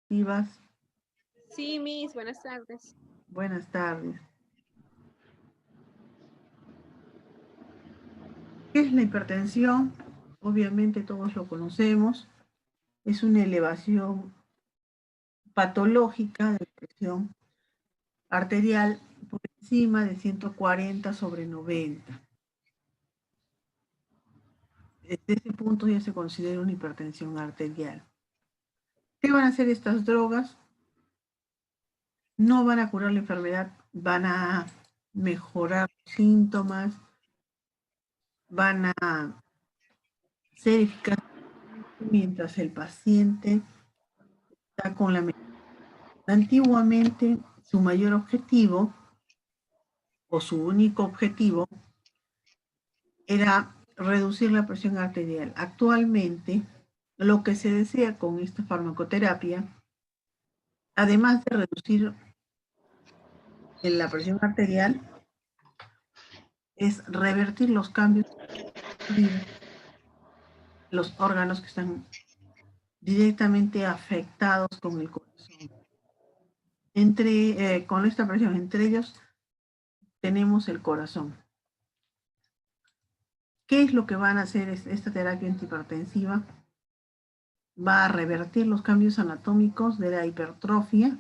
¿Ibas? Sí, Miss, buenas tardes. Buenas tardes. ¿Qué es la hipertensión? Obviamente todos lo conocemos. Es una elevación patológica de presión arterial por encima de 140/90. Desde ese punto ya se considera una hipertensión arterial. ¿Qué van a hacer estas drogas? No van a curar la enfermedad, van a mejorar los síntomas, van a ser eficaces mientras el paciente está con la medicina. Antiguamente, su mayor objetivo, o su único objetivo, era reducir la presión arterial. Actualmente, lo que se desea con esta farmacoterapia, además de reducir la presión arterial, es revertir los cambios en los órganos que están directamente afectados con el corazón. Con esta presión, entre ellos tenemos el corazón. ¿Qué es lo que van a hacer esta terapia antihipertensiva? Va a revertir los cambios anatómicos de la hipertrofia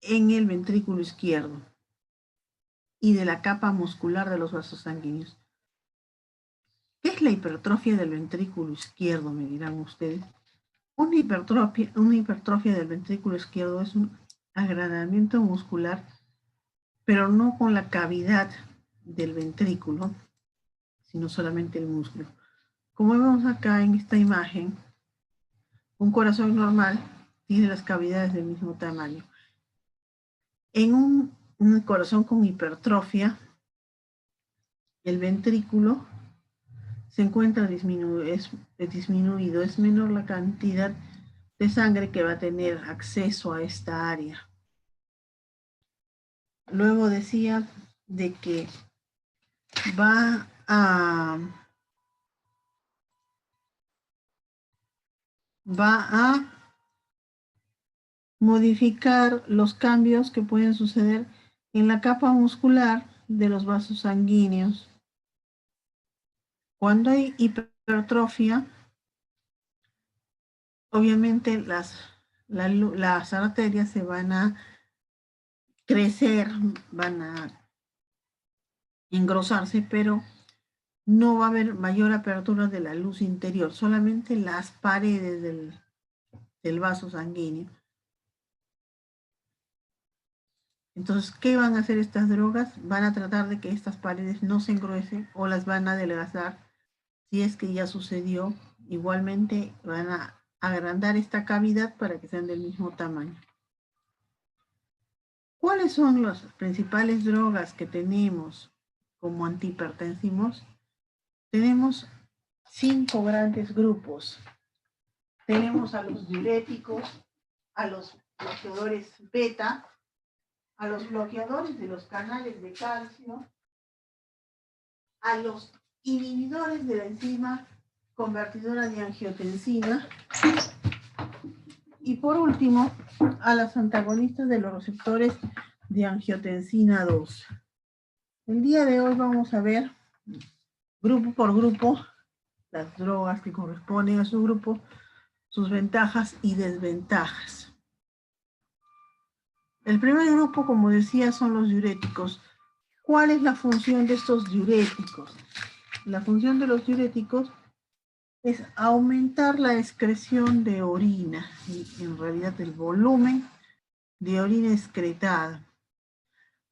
en el ventrículo izquierdo y de la capa muscular de los vasos sanguíneos. ¿Qué es la hipertrofia del ventrículo izquierdo? Me dirán ustedes. Una hipertrofia del ventrículo izquierdo es un agrandamiento muscular, pero no con la cavidad del ventrículo, sino solamente el músculo. Como vemos acá en esta imagen, un corazón normal tiene las cavidades del mismo tamaño. En un corazón con hipertrofia, el ventrículo se encuentra disminuido, es menor la cantidad de sangre que va a tener acceso a esta área. Luego decía de que va a modificar los cambios que pueden suceder en la capa muscular de los vasos sanguíneos. Cuando hay hipertrofia, obviamente las arterias se van a crecer, van a engrosarse, pero no va a haber mayor apertura de la luz interior, solamente las paredes del vaso sanguíneo. Entonces, ¿qué van a hacer estas drogas? Van a tratar de que estas paredes no se engruesen o las van a adelgazar. Si es que ya sucedió, igualmente van a agrandar esta cavidad para que sean del mismo tamaño. ¿Cuáles son las principales drogas que tenemos como antihipertensivos? Tenemos 5 grandes grupos. Tenemos a los diuréticos, a los bloqueadores beta, a los bloqueadores de los canales de calcio, a los inhibidores de la enzima convertidora de angiotensina y por último a los antagonistas de los receptores de angiotensina 2. El día de hoy vamos a ver grupo por grupo las drogas que corresponden a su grupo, sus ventajas y desventajas. El primer grupo, como decía, son los diuréticos. ¿Cuál es la función de estos diuréticos? La función de los diuréticos es aumentar la excreción de orina, y en realidad el volumen de orina excretada.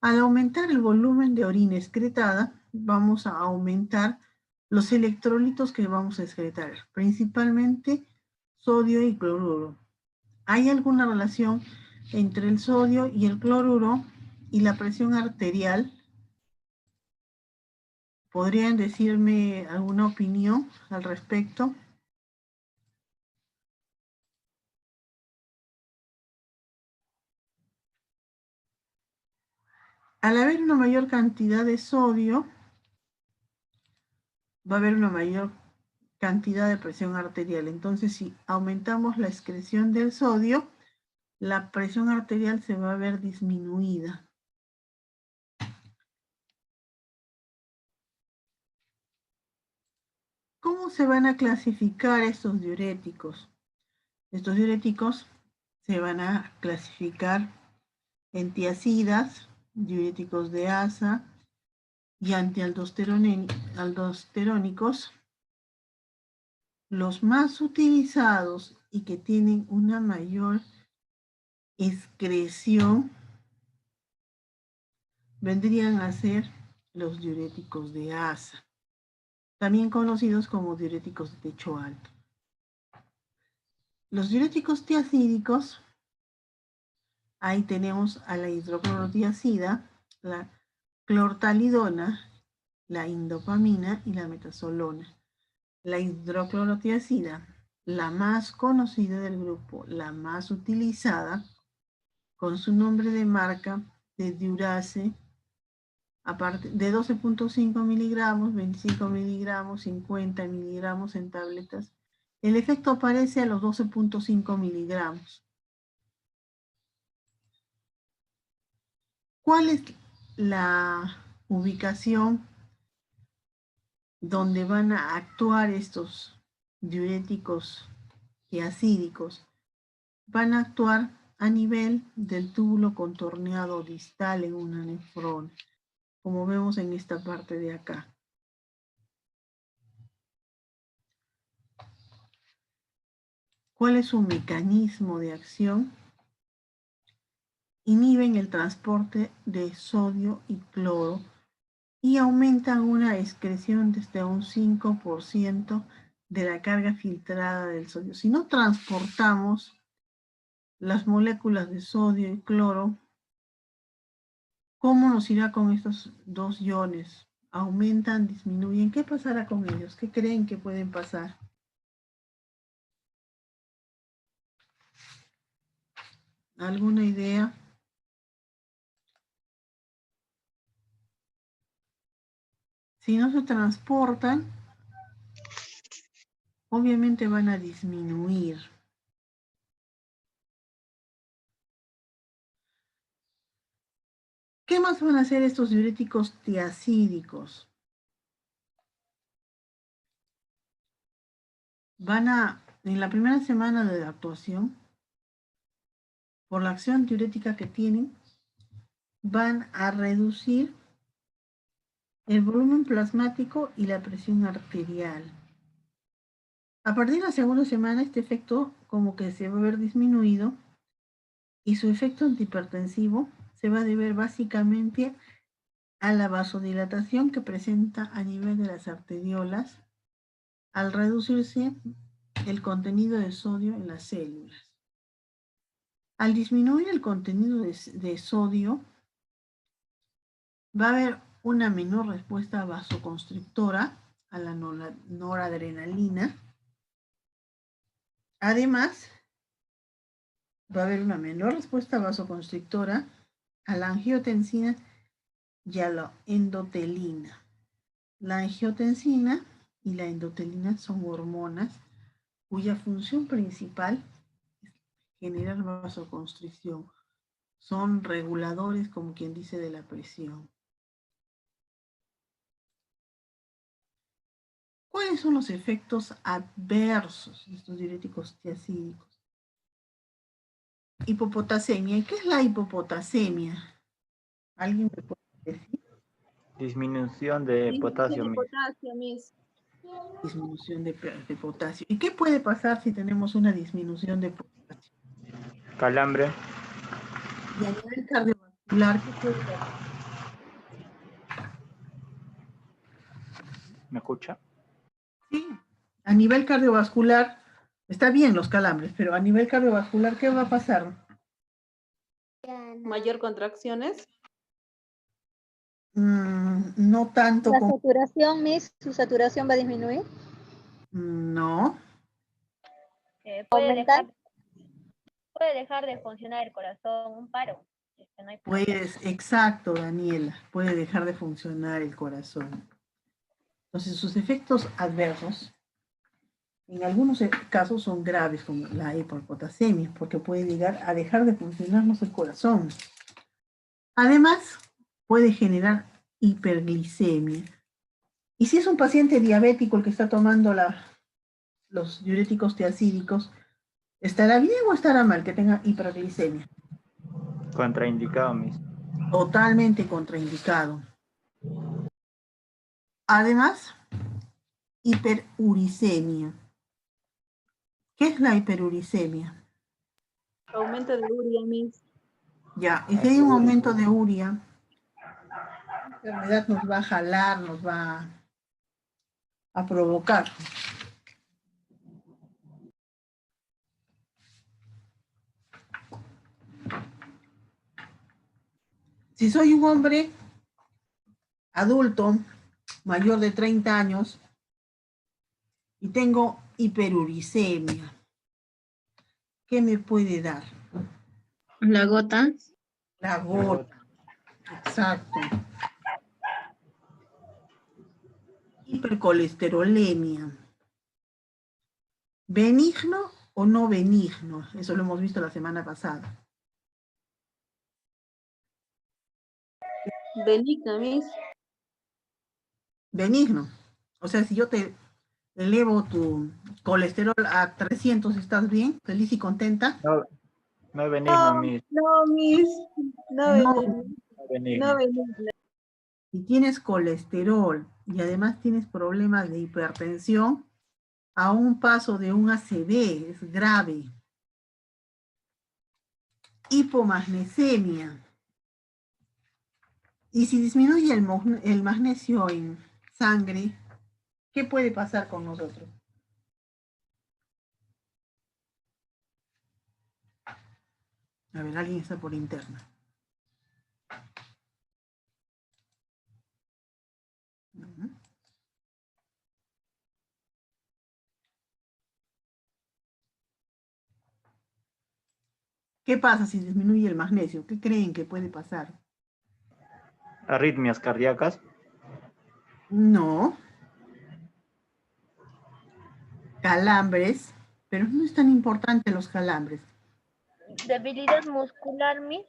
Al aumentar el volumen de orina excretada, vamos a aumentar los electrolitos que vamos a excretar, principalmente sodio y cloruro. ¿Hay alguna relación entre el sodio y el cloruro y la presión arterial? ¿Podrían decirme alguna opinión al respecto? Al haber una mayor cantidad de sodio, va a haber una mayor cantidad de presión arterial. Entonces, si aumentamos la excreción del sodio, la presión arterial se va a ver disminuida. ¿Cómo se van a clasificar estos diuréticos? Estos diuréticos se van a clasificar en tiacidas, diuréticos de asa y antialdosterónicos. Los más utilizados y que tienen una mayor excreción vendrían a ser los diuréticos de asa, también conocidos como diuréticos de techo alto. Los diuréticos tiacídicos, ahí tenemos a la hidroclorotiazida, la clortalidona, la indopamina y la metazolona. La hidroclorotiazida, la más conocida del grupo, la más utilizada, con su nombre de marca de Diurase, aparte de 12.5 miligramos, 25 miligramos, 50 miligramos en tabletas. El efecto aparece a los 12.5 miligramos. ¿Cuál es la ubicación donde van a actuar estos diuréticos tiacídicos? Van a actuar a nivel del túbulo contorneado distal en una nefrona, como vemos en esta parte de acá. ¿Cuál es su mecanismo de acción? Inhiben el transporte de sodio y cloro y aumentan una excreción desde un 5% de la carga filtrada del sodio. Si no transportamos las moléculas de sodio y cloro, ¿cómo nos irá con estos dos iones? ¿Aumentan, disminuyen? ¿Qué pasará con ellos? ¿Qué creen que pueden pasar? ¿Alguna idea? Si no se transportan, obviamente van a disminuir. ¿Qué más van a hacer estos diuréticos tiacídicos? Van a, en la primera semana de actuación, por la acción diurética que tienen, van a reducir el volumen plasmático y la presión arterial. A partir de la segunda semana, este efecto como que se va a ver disminuido y su efecto antihipertensivo se va a deber básicamente a la vasodilatación que presenta a nivel de las arteriolas al reducirse el contenido de sodio en las células. Al disminuir el contenido de sodio, va a haber una menor respuesta vasoconstrictora a la noradrenalina. Además, va a haber una menor respuesta vasoconstrictora a la angiotensina y a la endotelina. La angiotensina y la endotelina son hormonas cuya función principal es generar vasoconstricción. Son reguladores, como quien dice, de la presión. ¿Cuáles son los efectos adversos de estos diuréticos tiacídicos? Hipopotasemia. ¿Y qué es la hipopotasemia? ¿Alguien me puede decir? Disminución de potasio. Disminución de potasio. ¿Y qué puede pasar si tenemos una disminución de potasio? Calambre. Y a nivel cardiovascular, ¿qué puede pasar? ¿Me escucha? Sí, a nivel cardiovascular, está bien los calambres, pero a nivel cardiovascular, ¿qué va a pasar? Mayor contracciones. No tanto La como... saturación, Miss, ¿su saturación va a disminuir? No. ¿Aumentar? Puede dejar de funcionar el corazón, un paro. No hay Exacto, Daniela, puede dejar de funcionar el corazón. Entonces, sus efectos adversos En algunos casos son graves, como la hiperpotasemia, porque puede llegar a dejar de funcionarnos el corazón. Además, puede generar hiperglicemia. Y si es un paciente diabético el que está tomando los diuréticos tiacídicos, ¿estará bien o estará mal que tenga hiperglicemia? Contraindicado, Miss. Totalmente contraindicado. Además, hiperuricemia. ¿Qué es la hiperuricemia? Aumento de urea, Miss. Ya, y si hay un aumento de urea, la enfermedad nos va a jalar, nos va a provocar. Si soy un hombre adulto, mayor de 30 años, y tengo hiperuricemia, ¿qué me puede dar? La gota. La gota, exacto. Hipercolesterolemia. ¿Benigno o no benigno? Eso lo hemos visto la semana pasada. Benigna, Miss. Benigno. O sea, si yo te elevo tu colesterol a 300, ¿estás bien? ¿Feliz y contenta? No, no es benigno, Miss. No, Miss. No, No. benigna. No es benigno. No, benigna. Si tienes colesterol y además tienes problemas de hipertensión, a un paso de un ACV, es grave. Hipomagnesemia. Y si disminuye el magnesio en sangre, ¿qué puede pasar con nosotros? A ver, alguien está por interna. ¿Qué pasa si disminuye el magnesio? ¿Qué creen que puede pasar? Arritmias cardíacas. No. Calambres, pero no es tan importante los calambres. Debilidad muscular, Miss.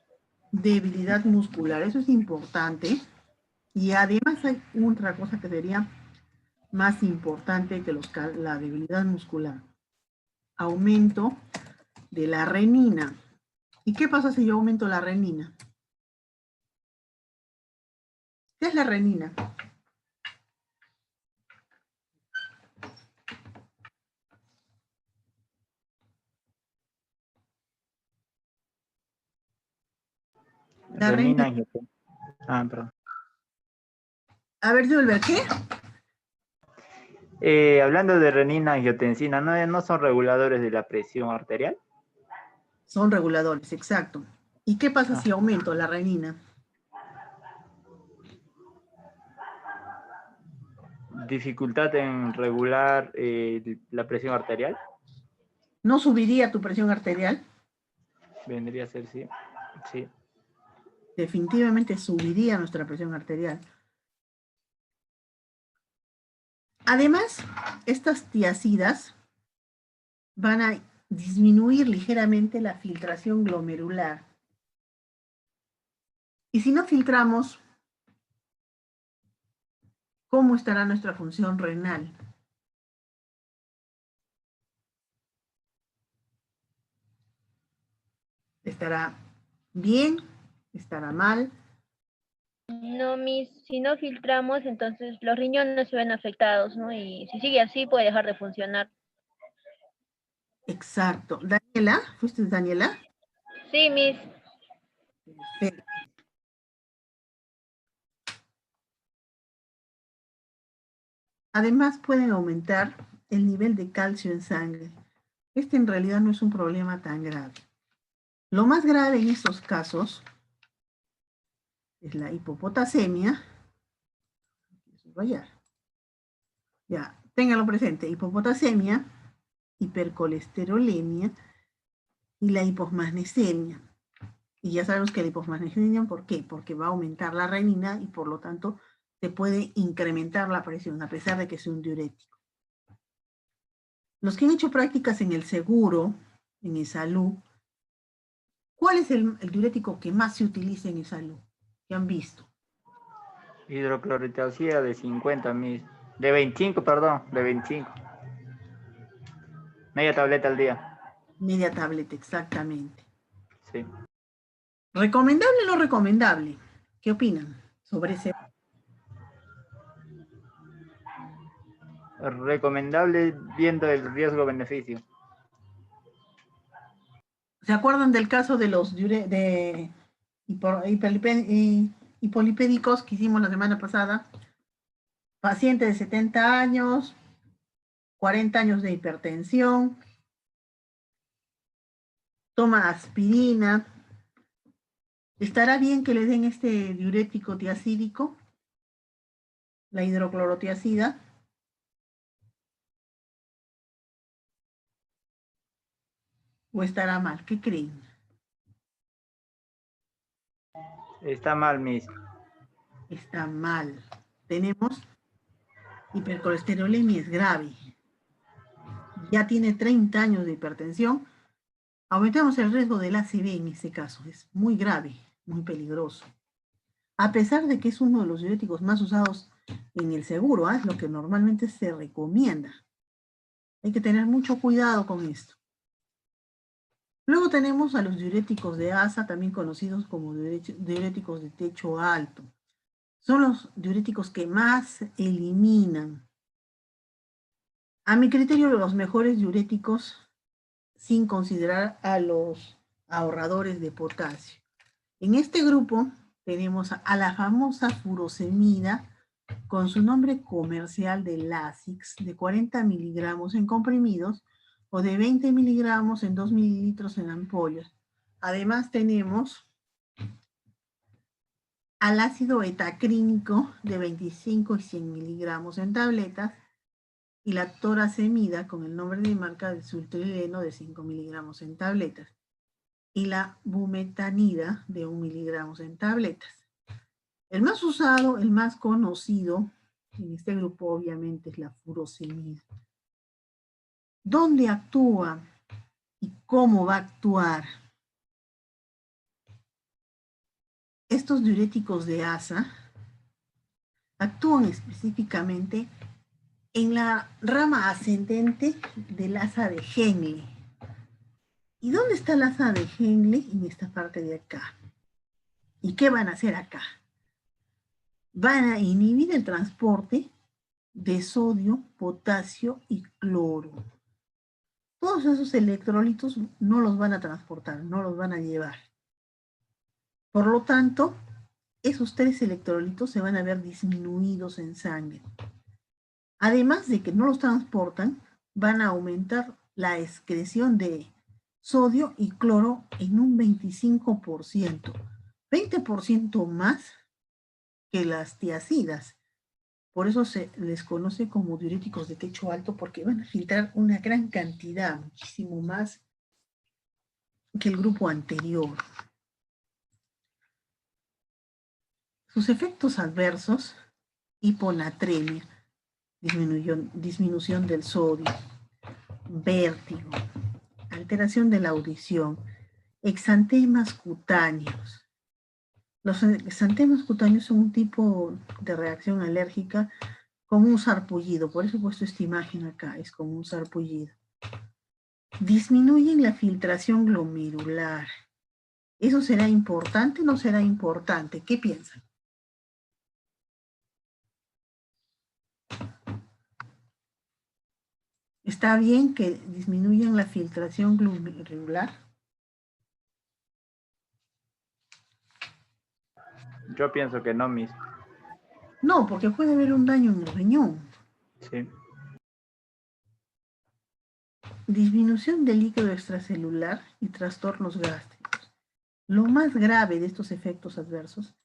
Debilidad muscular, eso es importante. Y además hay otra cosa que sería más importante que la debilidad muscular. Aumento de la renina. ¿Y qué pasa si yo aumento la renina? ¿Qué es la renina? La Renina, renina. perdón. A ver, Julber, ¿qué? Hablando de renina, angiotensina, ¿no son reguladores de la presión arterial? Son reguladores, exacto. ¿Y qué pasa si aumento la renina? Dificultad en regular la presión arterial. ¿No subiría tu presión arterial? Vendría a ser, sí. Sí. Definitivamente subiría nuestra presión arterial. Además, estas tiacidas van a disminuir ligeramente la filtración glomerular. Y si no filtramos, ¿cómo estará nuestra función renal? ¿Estará bien? ¿Estará mal? No, Miss. Si no filtramos, entonces los riñones se ven afectados, ¿no? Y si sigue así, puede dejar de funcionar. Exacto. Daniela, ¿fuiste Daniela? Sí, Miss. Perfecto. Además pueden aumentar el nivel de calcio en sangre. Este en realidad no es un problema tan grave. Lo más grave en estos casos es la hipopotasemia. Ya, ténganlo presente, hipopotasemia, hipercolesterolemia y la hipomagnesemia. Y ya sabemos que la hipomagnesemia, ¿por qué? Porque va a aumentar la renina y por lo tanto se puede incrementar la presión a pesar de que sea un diurético. Los que han hecho prácticas en el seguro, en el salud, ¿cuál es el diurético que más se utiliza en el salud? ¿Qué han visto? Hidroclorotiazida de 50 mis. De 25, perdón, de 25. Media tableta al día. Media tableta, exactamente. Sí. ¿Recomendable o no recomendable? ¿Qué opinan sobre ese? Recomendable viendo el riesgo-beneficio. ¿Se acuerdan del caso de los hipolipédicos que hicimos la semana pasada? Paciente de 70 años, 40 años de hipertensión, toma aspirina. ¿Estará bien que le den este diurético tiacídico, la hidroclorotiazida? ¿O estará mal? ¿Qué creen? Está mal, mis. Está mal. Tenemos hipercolesterolemia, es grave. Ya tiene 30 años de hipertensión. Aumentamos el riesgo del ACV en este caso. Es muy grave, muy peligroso. A pesar de que es uno de los diuréticos más usados en el seguro, es lo que normalmente se recomienda. Hay que tener mucho cuidado con esto. Luego tenemos a los diuréticos de ASA, también conocidos como diuréticos de techo alto. Son los diuréticos que más eliminan. A mi criterio, los mejores diuréticos, sin considerar a los ahorradores de potasio. En este grupo tenemos a la famosa furosemida, con su nombre comercial de Lasix, de 40 miligramos en comprimidos o de 20 miligramos en 2 mililitros en ampollas. Además tenemos al ácido etacrínico de 25 y 100 miligramos en tabletas y la toracemida con el nombre de marca de sultrileno de 5 miligramos en tabletas y la bumetanida de 1 miligramos en tabletas. El más usado, el más conocido en este grupo obviamente es la furosemida. ¿Dónde actúa y cómo va a actuar? Estos diuréticos de ASA actúan específicamente en la rama ascendente del asa de Henle. ¿Y dónde está el asa de Henle? En esta parte de acá. ¿Y qué van a hacer acá? Van a inhibir el transporte de sodio, potasio y cloro. Todos esos electrolitos no los van a transportar, no los van a llevar. Por lo tanto, esos 3 electrolitos se van a ver disminuidos en sangre. Además de que no los transportan, van a aumentar la excreción de sodio y cloro en un 25%, 20% más que las tiacidas. Por eso se les conoce como diuréticos de techo alto, porque van a filtrar una gran cantidad, muchísimo más que el grupo anterior. Sus efectos adversos: hiponatremia, disminución del sodio, vértigo, alteración de la audición, exantemas cutáneos. Los exantemas cutáneos son un tipo de reacción alérgica como un sarpullido, por eso he puesto esta imagen acá, es como un sarpullido. Disminuyen la filtración glomerular. ¿Eso será importante o no será importante? ¿Qué piensan? ¿Está bien que disminuyan la filtración glomerular? Yo pienso que no, mis. No, porque puede haber un daño en el riñón. Sí. Disminución del líquido extracelular y trastornos gástricos. Lo más grave de estos efectos adversos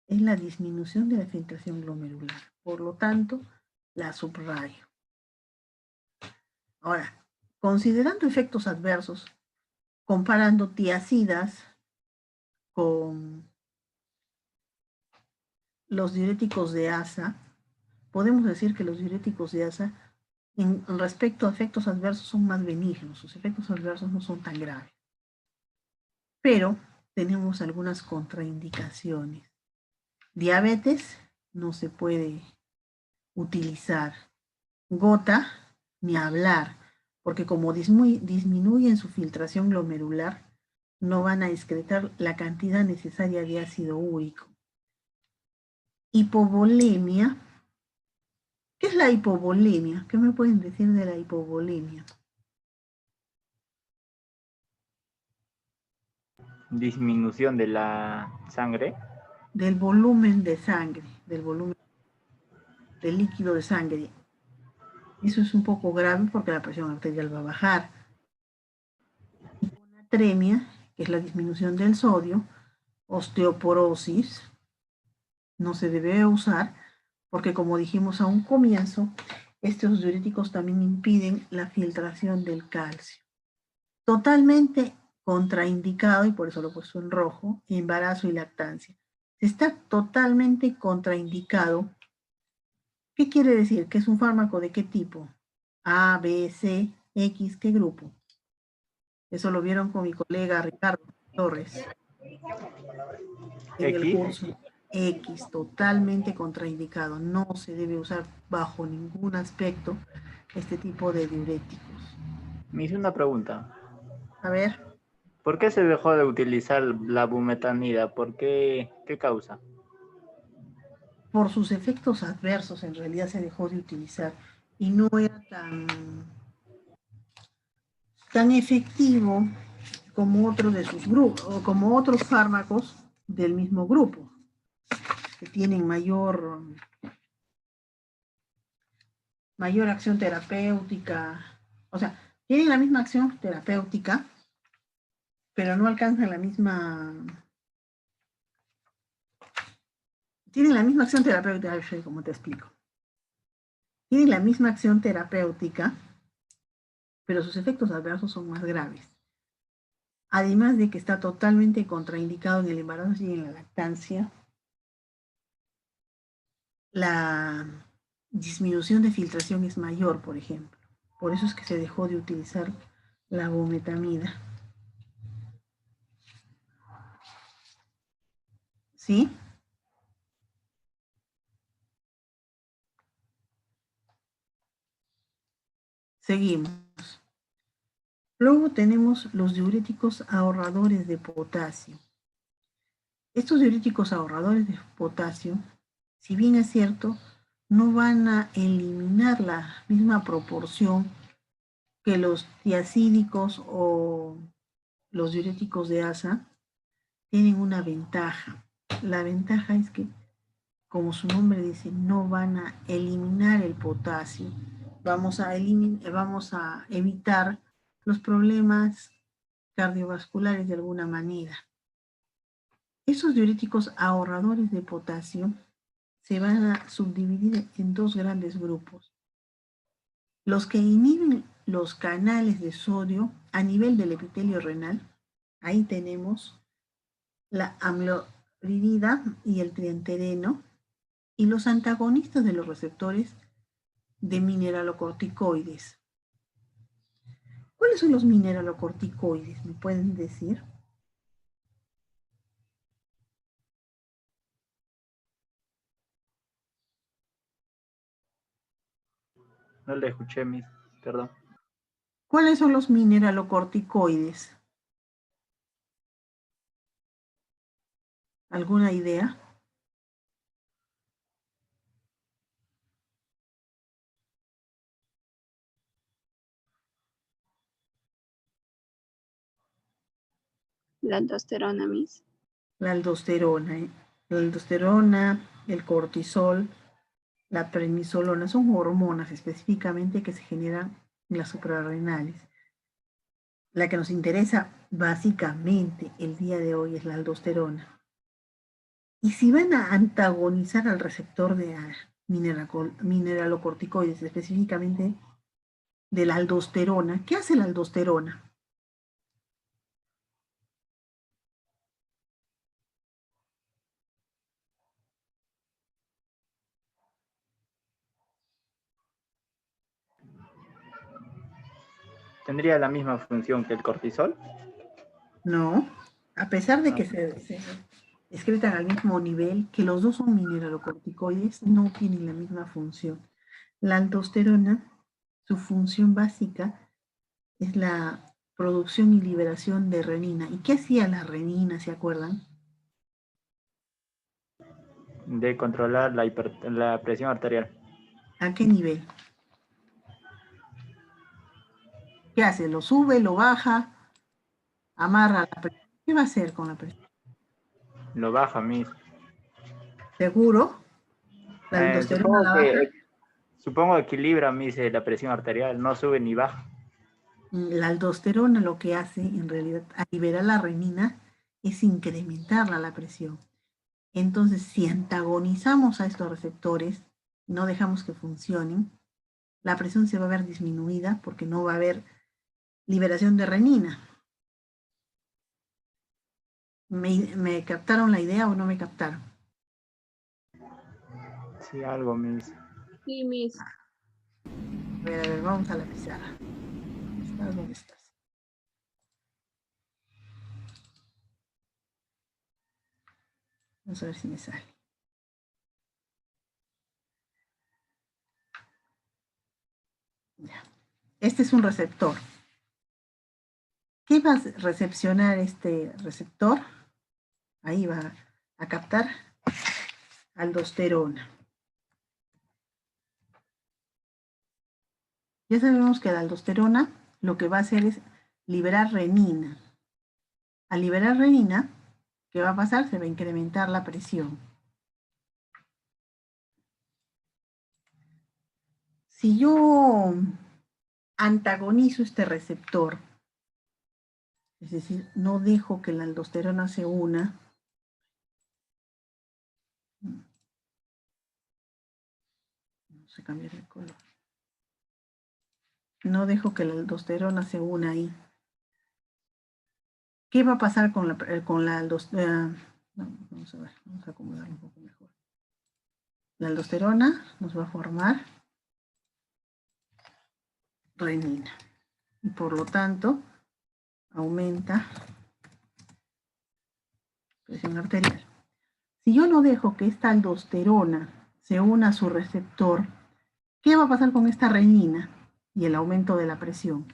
es la disminución de la filtración glomerular. Por lo tanto, la subrayo. Ahora, considerando efectos adversos, comparando tiacidas con los diuréticos de ASA, podemos decir que los diuréticos de ASA En respecto a efectos adversos son más benignos, sus efectos adversos no son tan graves. Pero tenemos algunas contraindicaciones. Diabetes no se puede utilizar. Gota, ni hablar, porque como disminuyen su filtración glomerular, no van a excretar la cantidad necesaria de ácido úrico. Hipovolemia. ¿Qué es la hipovolemia? ¿Qué me pueden decir de la hipovolemia? Disminución de la sangre. Del volumen de sangre, del volumen del líquido de sangre. Eso es un poco grave porque la presión arterial va a bajar. Hiponatremia, que es la disminución del sodio. Osteoporosis, no se debe usar porque, como dijimos a un comienzo, estos diuréticos también impiden la filtración del calcio. Totalmente contraindicado, y por eso lo he puesto en rojo, embarazo y lactancia. Está totalmente contraindicado. ¿Qué quiere decir? ¿Que es un fármaco de qué tipo? A, B, C, X, ¿qué grupo? Eso lo vieron con mi colega Ricardo Torres en el X. curso. X, totalmente contraindicado. No se debe usar bajo ningún aspecto este tipo de diuréticos. Me hice una pregunta. A ver, ¿Por qué se dejó de utilizar la bumetanida? ¿Por qué? ¿Qué causa? por sus efectos adversos en realidad se dejó de utilizar y no era tan efectivo como otro de sus grupos, o como otros fármacos del mismo grupo, que tienen mayor acción terapéutica, o sea, tienen la misma acción terapéutica, pero no alcanzan tienen la misma acción terapéutica, ¿cómo te explico? Tienen la misma acción terapéutica, pero sus efectos adversos son más graves. Además de que está totalmente contraindicado en el embarazo y en la lactancia, la disminución de filtración es mayor, por ejemplo. Por eso es que se dejó de utilizar la bumetamida. ¿Sí? Seguimos. Luego tenemos los diuréticos ahorradores de potasio. Estos diuréticos ahorradores de potasio, si bien es cierto, no van a eliminar la misma proporción que los tiacídicos o los diuréticos de asa, tienen una ventaja. La ventaja es que, como su nombre dice, no van a eliminar el potasio. Vamos a evitar los problemas cardiovasculares de alguna manera. Esos diuréticos ahorradores de potasio se van a subdividir en dos grandes grupos. Los que inhiben los canales de sodio a nivel del epitelio renal, ahí tenemos la amlodipina y el trientereno, y los antagonistas de los receptores de mineralocorticoides. ¿Cuáles son los mineralocorticoides? ¿Me pueden decir? No le escuché, perdón. ¿Cuáles son los mineralocorticoides? ¿Alguna idea? La aldosterona, Miss. La aldosterona, La aldosterona, el cortisol, la prednisolona, son hormonas específicamente que se generan en las suprarrenales. La que nos interesa básicamente el día de hoy es la aldosterona. Y si van a antagonizar al receptor de mineralocorticoides, específicamente de la aldosterona, ¿qué hace la aldosterona? ¿Tendría la misma función que el cortisol? No, a pesar de No. que se excretan al mismo nivel, que los dos son mineralocorticoides, no tienen la misma función. La aldosterona, su función básica es la producción y liberación de renina. ¿Y qué hacía la renina, se acuerdan? De controlar la presión arterial. ¿A qué nivel? ¿Qué hace? ¿Lo sube, lo baja, amarra la presión? ¿Qué va a hacer con la presión? Lo baja, Miss. ¿Seguro? ¿La aldosterona la baja? Supongo equilibra, Miss, la presión arterial. No sube ni baja. La aldosterona lo que hace, en realidad, al liberar la renina, es incrementarla la presión. Entonces, si antagonizamos a estos receptores, no dejamos que funcionen, la presión se va a ver disminuida porque no va a haber liberación de renina. ¿Me captaron la idea o no me captaron? Sí, algo, Miss. Sí, Miss. A ver, vamos a la pizarra. ¿Dónde estás? ¿Dónde estás? Vamos a ver si me sale. Ya. Este es un receptor. ¿Qué va a recepcionar este receptor? Ahí va a captar aldosterona. Ya sabemos que la aldosterona lo que va a hacer es liberar renina. Al liberar renina, ¿qué va a pasar? Se va a incrementar la presión. Si yo antagonizo este receptor, es decir, no dejo que la aldosterona se una, vamos a cambiar el color. No dejo que la aldosterona se una ahí. ¿Qué va a pasar con la aldosterona? Vamos a ver, vamos a acomodarlo un poco mejor. La aldosterona nos va a formar renina y por lo tanto aumenta presión arterial. Si yo no dejo que esta aldosterona se una a su receptor, ¿qué va a pasar con esta renina y el aumento de la presión?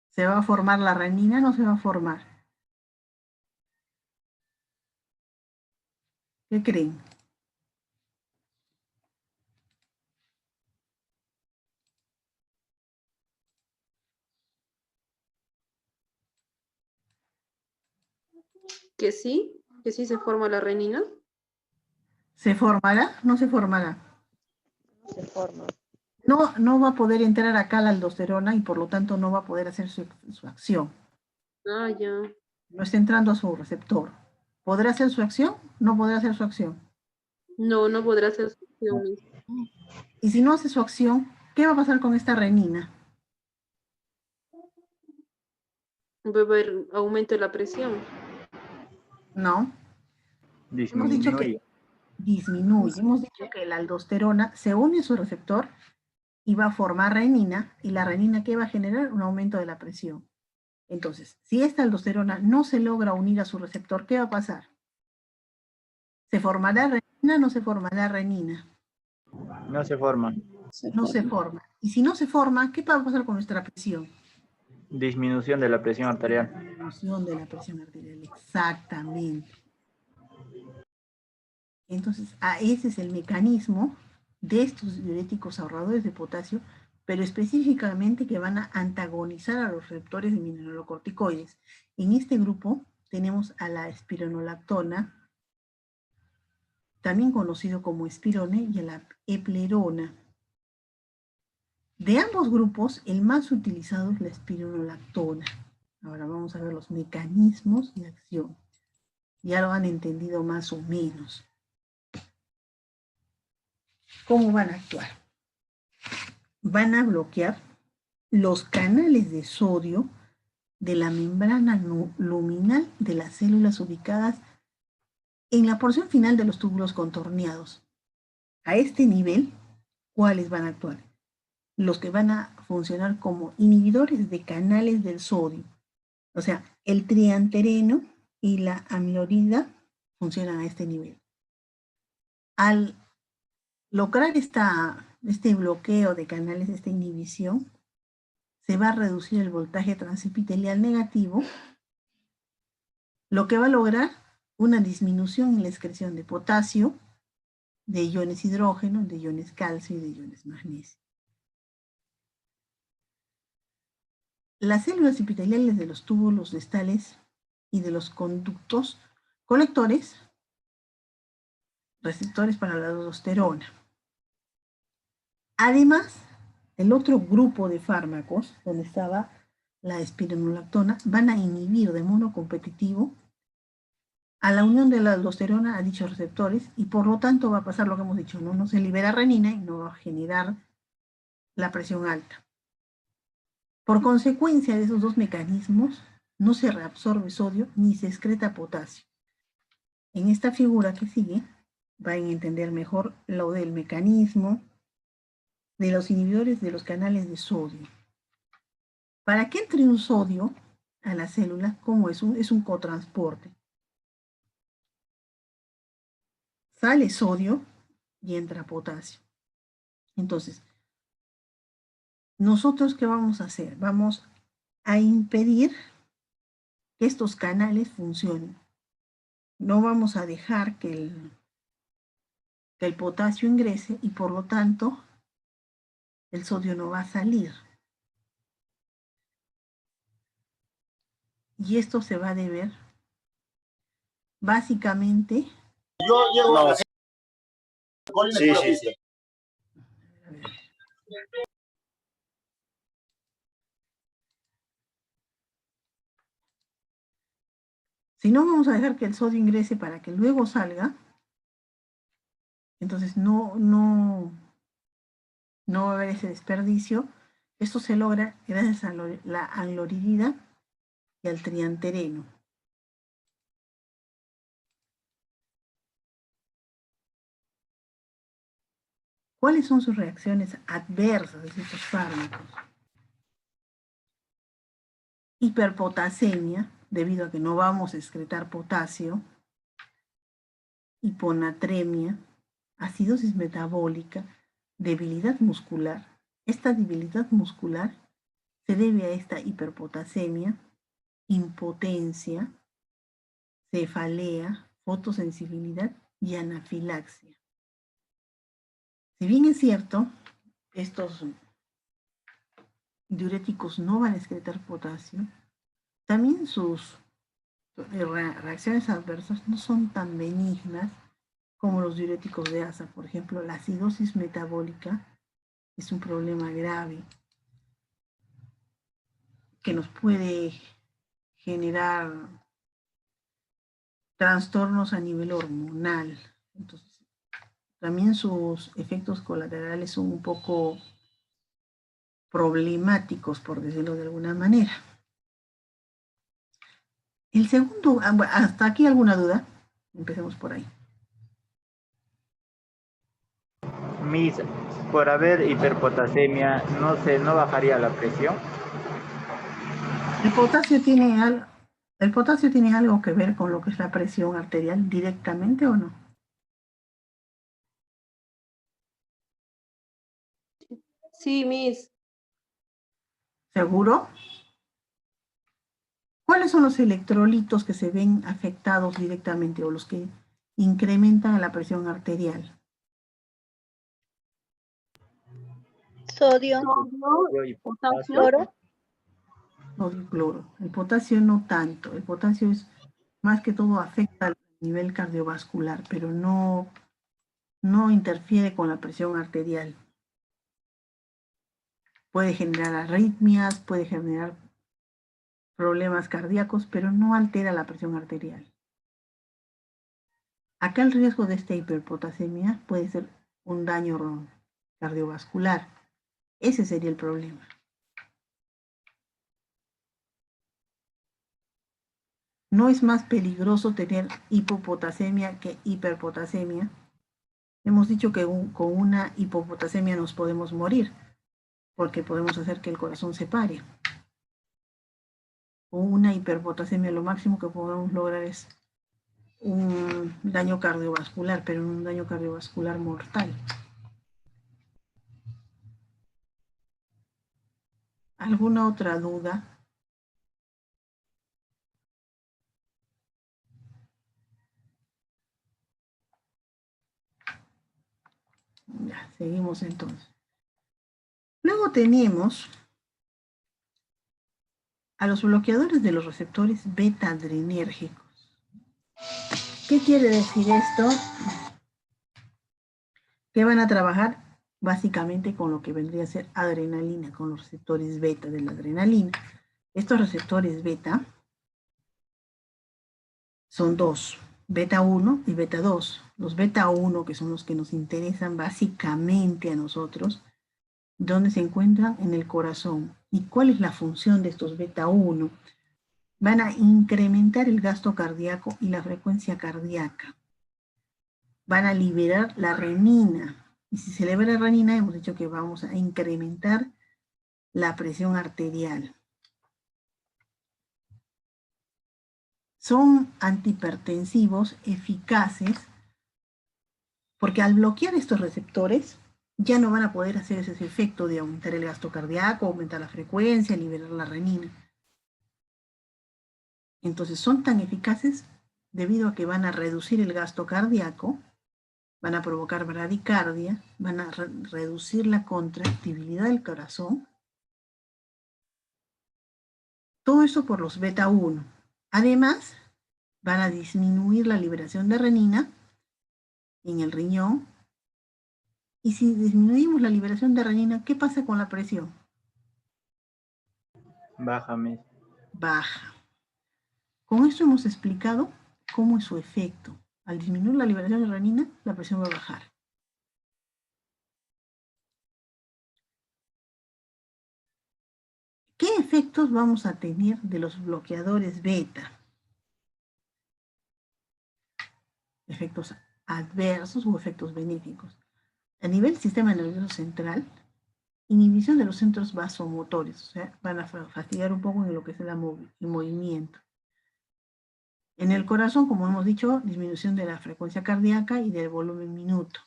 ¿Se va a formar la renina o no se va a formar? ¿Qué creen? Que sí se forma la renina. ¿Se formará? ¿No se formará? No se forma. No va a poder entrar acá la aldosterona y por lo tanto no va a poder hacer su acción. Ah, ya. No está entrando a su receptor. ¿Podrá hacer su acción? No podrá hacer su acción. No, no podrá ser su acción, Miss. Y si no hace su acción, ¿qué va a pasar con esta renina? Va a haber aumento de la presión. No. Hemos dicho que disminuye. Hemos dicho que la aldosterona se une a su receptor y va a formar renina, y la renina ¿qué va a generar? Un aumento de la presión. Entonces, si esta aldosterona no se logra unir a su receptor, ¿qué va a pasar? ¿Se formará renina o no se formará renina? No se forma. No se forma. Y si no se forma, ¿qué va a pasar con nuestra presión? Disminución de la presión arterial. Disminución de la presión arterial, exactamente. Entonces, ese es el mecanismo de estos diuréticos ahorradores de potasio, pero específicamente que van a antagonizar a los receptores de mineralocorticoides. En este grupo tenemos a la espironolactona, también conocido como espirone, y a la eplerona. De ambos grupos, el más utilizado es la espironolactona. Ahora vamos a ver los mecanismos de acción. Ya lo han entendido más o menos. ¿Cómo van a actuar? Van a bloquear los canales de sodio de la membrana luminal de las células ubicadas en la porción final de los túbulos contorneados. A este nivel, ¿cuáles van a actuar? los que van a funcionar como inhibidores de canales del sodio. O sea, el triantereno y la amilorida funcionan a este nivel. Al lograr este bloqueo de canales, esta inhibición, se va a reducir el voltaje transepitelial negativo, lo que va a lograr una disminución en la excreción de potasio, de iones hidrógeno, de iones calcio y de iones magnesio. Las células epiteliales de los túbulos distales y de los conductos colectores, receptores para la aldosterona. Además, el otro grupo de fármacos, donde estaba la espironolactona, van a inhibir de modo competitivo a la unión de la aldosterona a dichos receptores y por lo tanto va a pasar lo que hemos dicho, no se libera renina y no va a generar la presión alta. Por consecuencia de esos dos mecanismos, no se reabsorbe sodio ni se excreta potasio. En esta figura que sigue, van a entender mejor lo del mecanismo de los inhibidores de los canales de sodio. Para que entre un sodio a la célula, ¿cómo es? Es un cotransporte. Sale sodio y entra potasio. Entonces, ¿nosotros qué vamos a hacer? Vamos a impedir que estos canales funcionen. No vamos a dejar que el potasio ingrese y por lo tanto el sodio no va a salir. Y esto se va a deber básicamente... Sí. Si no vamos a dejar que el sodio ingrese para que luego salga, entonces no va a haber ese desperdicio. Esto se logra gracias a la amloridida y al triantereno. ¿Cuáles son sus reacciones adversas de estos fármacos? Hiperpotasemia, debido a que no vamos a excretar potasio, hiponatremia, acidosis metabólica, debilidad muscular. Esta debilidad muscular se debe a esta hiperpotasemia, impotencia, cefalea, fotosensibilidad y anafilaxia. Si bien es cierto, estos diuréticos no van a excretar potasio, también sus reacciones adversas no son tan benignas como los diuréticos de asa. Por ejemplo, la acidosis metabólica es un problema grave que nos puede generar trastornos a nivel hormonal. Entonces, también sus efectos colaterales son un poco problemáticos, por decirlo de alguna manera. El segundo, ¿hasta aquí alguna duda? Empecemos por ahí. Miss, por haber hiperpotasemia, ¿no bajaría la presión? El potasio tiene algo que ver con lo que es la presión arterial directamente o no? Sí, Miss. ¿Seguro? ¿Cuáles son los electrolitos que se ven afectados directamente o los que incrementan la presión arterial? Sodio, Potasio. cloro. Sodio y cloro. El potasio no tanto. El potasio es más que todo afecta al nivel cardiovascular, pero no interfiere con la presión arterial. Puede generar arritmias, puede generar problemas cardíacos, pero no altera la presión arterial. Acá el riesgo de esta hiperpotasemia puede ser un daño cardiovascular. Ese sería el problema. No es más peligroso tener hipopotasemia que hiperpotasemia. Hemos dicho que con una hipopotasemia nos podemos morir, porque podemos hacer que el corazón se pare. Con una hiperpotasemia lo máximo que podemos lograr es un daño cardiovascular, pero un daño cardiovascular mortal. ¿Alguna otra duda? Ya, seguimos entonces. Luego tenemos a los bloqueadores de los receptores beta-adrenérgicos. ¿Qué quiere decir esto? Que van a trabajar básicamente con lo que vendría a ser adrenalina, con los receptores beta de la adrenalina. Estos receptores beta son dos, beta 1 y beta 2. Los beta 1, que son los que nos interesan básicamente a nosotros, ¿dónde se encuentran? En el corazón. ¿Y cuál es la función de estos beta 1? Van a incrementar el gasto cardíaco y la frecuencia cardíaca. Van a liberar la renina. Y si se libera renina, hemos dicho que vamos a incrementar la presión arterial. Son antihipertensivos eficaces porque al bloquear estos receptores ya no van a poder hacer ese efecto de aumentar el gasto cardíaco, aumentar la frecuencia, liberar la renina. Entonces son tan eficaces debido a que van a reducir el gasto cardíaco, van a provocar bradicardia, van a reducir la contractibilidad del corazón. Todo eso por los beta 1. Además, van a disminuir la liberación de renina en el riñón. Y si disminuimos la liberación de renina, ¿qué pasa con la presión? Baja, Miss. Baja. Con esto hemos explicado cómo es su efecto. Al disminuir la liberación de renina, la presión va a bajar. ¿Qué efectos vamos a tener de los bloqueadores beta? Efectos adversos o efectos benéficos. A nivel del sistema nervioso central, inhibición de los centros vasomotores, o sea, van a fastidiar un poco en lo que es el movimiento. En el corazón, como hemos dicho, disminución de la frecuencia cardíaca y del volumen minuto.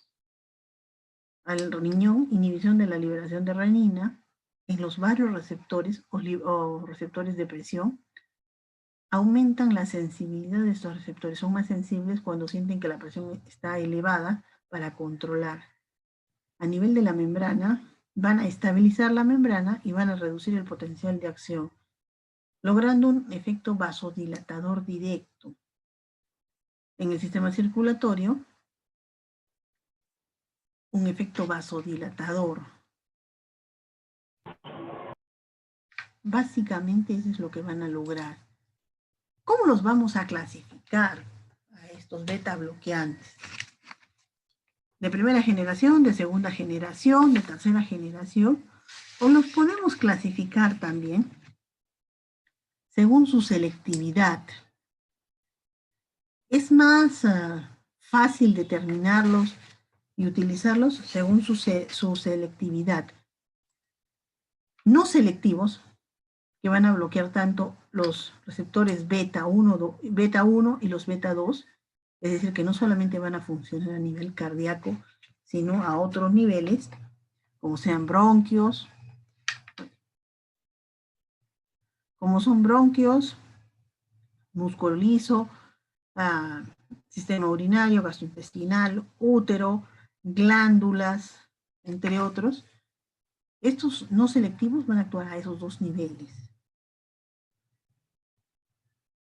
Al riñón, inhibición de la liberación de renina. En los varios receptores o receptores de presión, aumentan la sensibilidad de estos receptores. Son más sensibles cuando sienten que la presión está elevada para controlar. A nivel de la membrana, van a estabilizar la membrana y van a reducir el potencial de acción, logrando un efecto vasodilatador directo. En el sistema circulatorio, un efecto vasodilatador. Básicamente eso es lo que van a lograr. ¿Cómo los vamos a clasificar a estos beta bloqueantes? De primera generación, de segunda generación, de tercera generación, o los podemos clasificar también según su selectividad. Es más fácil determinarlos y utilizarlos según su selectividad. No selectivos, que van a bloquear tanto los receptores beta 1 y los beta 2, es decir, que no solamente van a funcionar a nivel cardíaco, sino a otros niveles, como sean bronquios, músculo liso, sistema urinario, gastrointestinal, útero, glándulas, entre otros. Estos no selectivos van a actuar a esos dos niveles.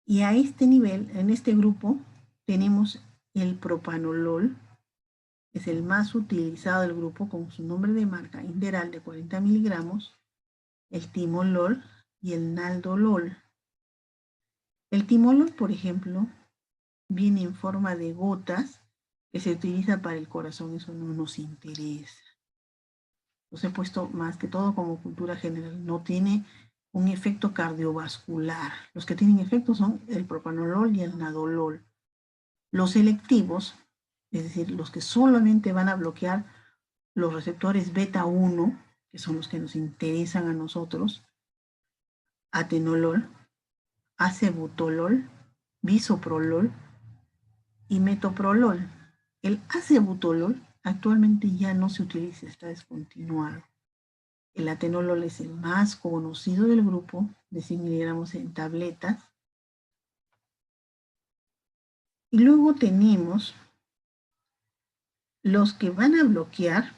Y a este nivel, en este grupo, tenemos el propanolol, que es el más utilizado del grupo con su nombre de marca, Inderal de 40 miligramos, el timolol y el naldolol. El timolol, por ejemplo, viene en forma de gotas que se utiliza para el corazón, eso no nos interesa. Los he puesto más que todo como cultura general, no tiene un efecto cardiovascular. Los que tienen efecto son el propanolol y el nadolol. Los selectivos, es decir, los que solamente van a bloquear los receptores beta 1, que son los que nos interesan a nosotros, atenolol, acebutolol, bisoprolol y metoprolol. El acebutolol actualmente ya no se utiliza, está descontinuado. El atenolol es el más conocido del grupo, de 100 miligramos en tabletas. Y luego tenemos los que van a bloquear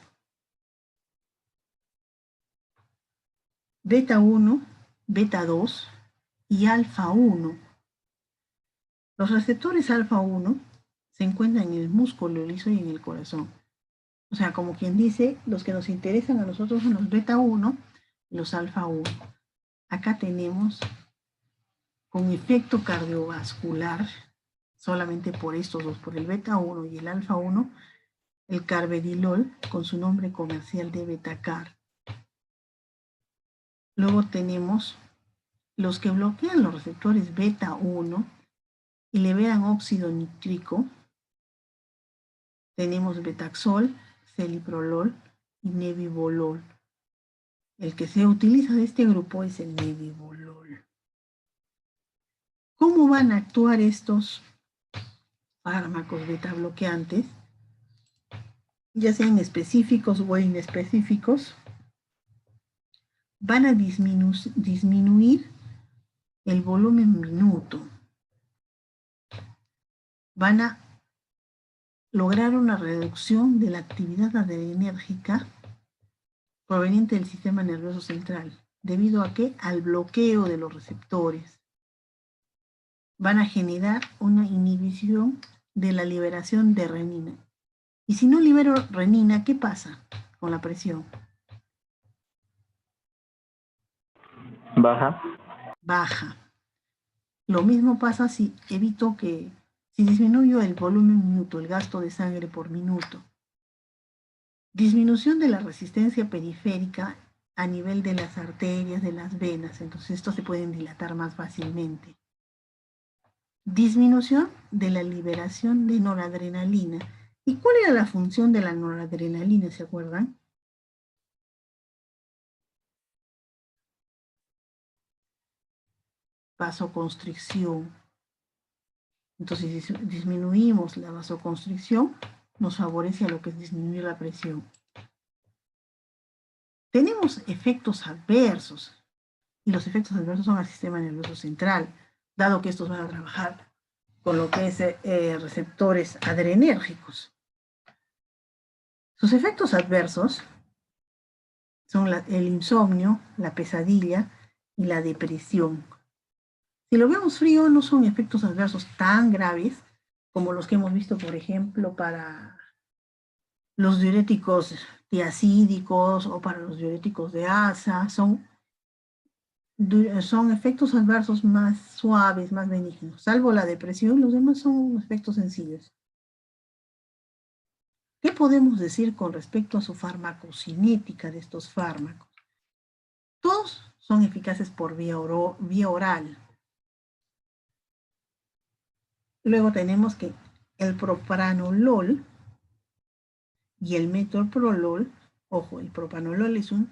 beta 1, beta 2 y alfa 1. Los receptores alfa 1 se encuentran en el músculo liso y en el corazón. O sea, como quien dice, los que nos interesan a nosotros son los beta 1 y los alfa 1. Acá tenemos con efecto cardiovascular, solamente por estos dos, por el beta 1 y el alfa 1, el carvedilol con su nombre comercial de Betacar. Luego tenemos los que bloquean los receptores beta 1 y liberan óxido nítrico. Tenemos betaxol, celiprolol y nebivolol. El que se utiliza de este grupo es el nebivolol. ¿Cómo van a actuar estos fármacos beta bloqueantes? Ya sean específicos o inespecíficos, van a disminuir el volumen minuto. Van a lograr una reducción de la actividad adrenérgica proveniente del sistema nervioso central. ¿Debido a qué? Al bloqueo de los receptores. Van a generar una inhibición de la liberación de renina. Y si no libero renina, ¿qué pasa con la presión? Baja. Baja. Lo mismo pasa si disminuyo el volumen minuto, el gasto de sangre por minuto. Disminución de la resistencia periférica a nivel de las arterias, de las venas, entonces estos se pueden dilatar más fácilmente. Disminución de la liberación de noradrenalina. ¿Y cuál era la función de la noradrenalina, se acuerdan? Vasoconstricción. Entonces, si disminuimos la vasoconstricción, nos favorece a lo que es disminuir la presión. Tenemos efectos adversos, y los efectos adversos son al sistema nervioso central, dado que estos van a trabajar con lo que es receptores adrenérgicos. Sus efectos adversos son el insomnio, la pesadilla y la depresión. Si lo vemos frío, no son efectos adversos tan graves como los que hemos visto, por ejemplo, para los diuréticos tiacídicos o para los diuréticos de asa. Son efectos adversos más suaves, más benignos. Salvo la depresión, los demás son efectos sencillos. ¿Qué podemos decir con respecto a su farmacocinética de estos fármacos? Todos son eficaces por vía oral. Luego tenemos que el propranolol y el metoprolol, ojo, el propranolol es un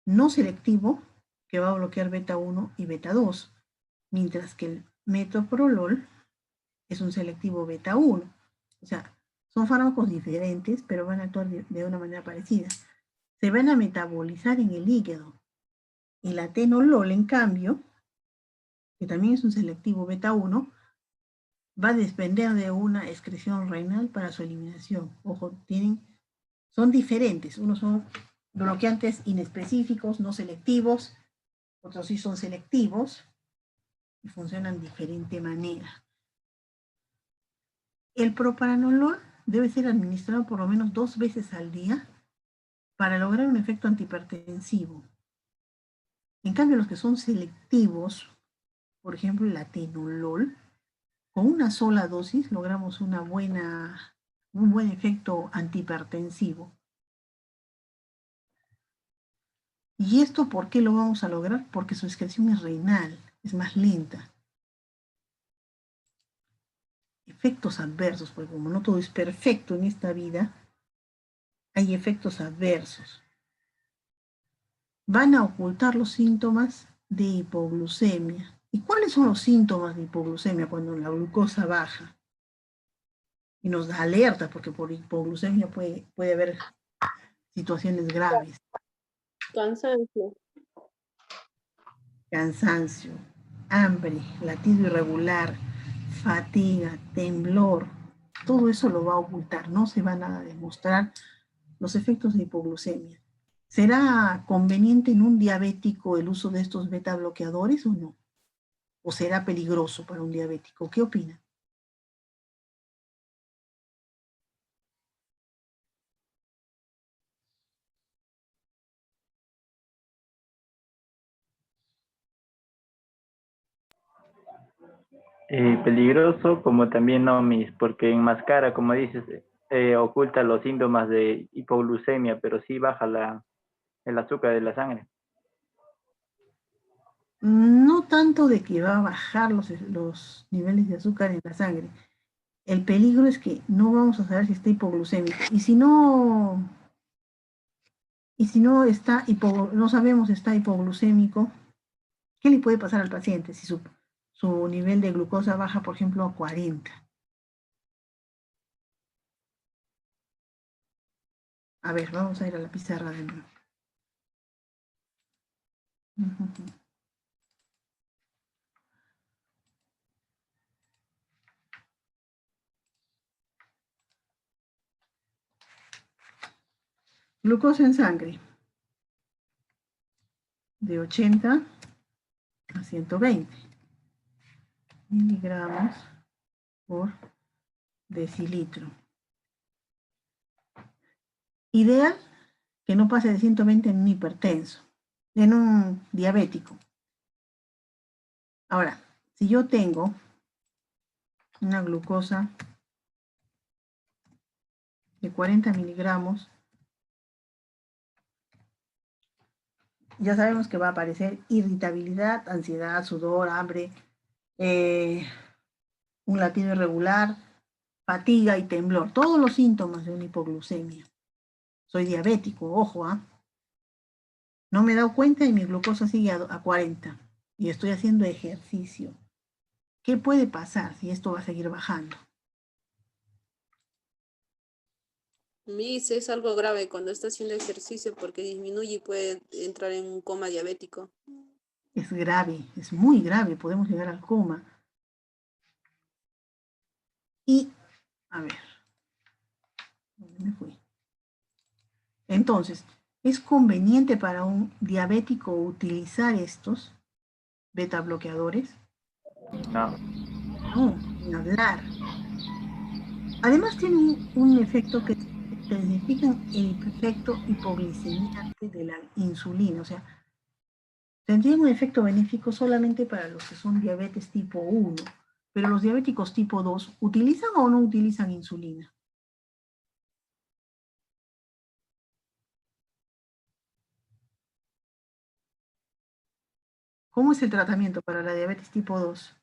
no selectivo que va a bloquear beta 1 y beta 2, mientras que el metoprolol es un selectivo beta 1. O sea, son fármacos diferentes, pero van a actuar de una manera parecida. Se van a metabolizar en el hígado. El atenolol, en cambio, que también es un selectivo beta 1, va a depender de una excreción renal para su eliminación. Ojo, son diferentes. Unos son bloqueantes inespecíficos, no selectivos. Otros sí son selectivos y funcionan de diferente manera. El propranolol debe ser administrado por lo menos 2 veces al día para lograr un efecto antihipertensivo. En cambio, los que son selectivos, por ejemplo, el atenolol, con una sola dosis logramos un buen efecto antihipertensivo. ¿Y esto por qué lo vamos a lograr? Porque su excreción es renal, es más lenta. Efectos adversos, porque como no todo es perfecto en esta vida, hay efectos adversos. van a ocultar los síntomas de hipoglucemia. ¿Y cuáles son los síntomas de hipoglucemia cuando la glucosa baja? Y nos da alerta, porque por hipoglucemia puede haber situaciones graves. Cansancio. Cansancio, hambre, latido irregular, fatiga, temblor. Todo eso lo va a ocultar, no se van a demostrar los efectos de hipoglucemia. ¿Será conveniente en un diabético el uso de estos beta bloqueadores o no? ¿O será peligroso para un diabético? ¿Qué opina? Peligroso como también no, Miss, porque enmascara, como dices, oculta los síntomas de hipoglucemia, pero sí baja el azúcar de la sangre. No tanto de que va a bajar los niveles de azúcar en la sangre. El peligro es que no vamos a saber si está hipoglucémico. Y si no está no sabemos si está hipoglucémico, ¿qué le puede pasar al paciente si su nivel de glucosa baja, por ejemplo, a 40? A ver, vamos a ir a la pizarra de nuevo. Glucosa en sangre, de 80 a 120 miligramos por decilitro. Ideal que no pase de 120 en un hipertenso, en un diabético. Ahora, si yo tengo una glucosa de 40 miligramos, ya sabemos que va a aparecer irritabilidad, ansiedad, sudor, hambre, un latido irregular, fatiga y temblor. Todos los síntomas de una hipoglucemia. Soy diabético, ojo, ¿ah? No me he dado cuenta y mi glucosa sigue a 40 y estoy haciendo ejercicio. ¿Qué puede pasar si esto va a seguir bajando? Miss, es algo grave cuando está haciendo ejercicio porque disminuye y puede entrar en un coma diabético. Es grave, es muy grave, podemos llegar al coma. Y, a ver, ¿dónde me fui? Entonces, ¿es conveniente para un diabético utilizar estos beta bloqueadores? No. No, ni hablar. Además tienen un efecto que identifican el efecto hipoglicemiante de la insulina, o sea, tendrían un efecto benéfico solamente para los que son diabetes tipo 1, pero los diabéticos tipo 2, ¿utilizan o no utilizan insulina? ¿Cómo es el tratamiento para la diabetes tipo 2?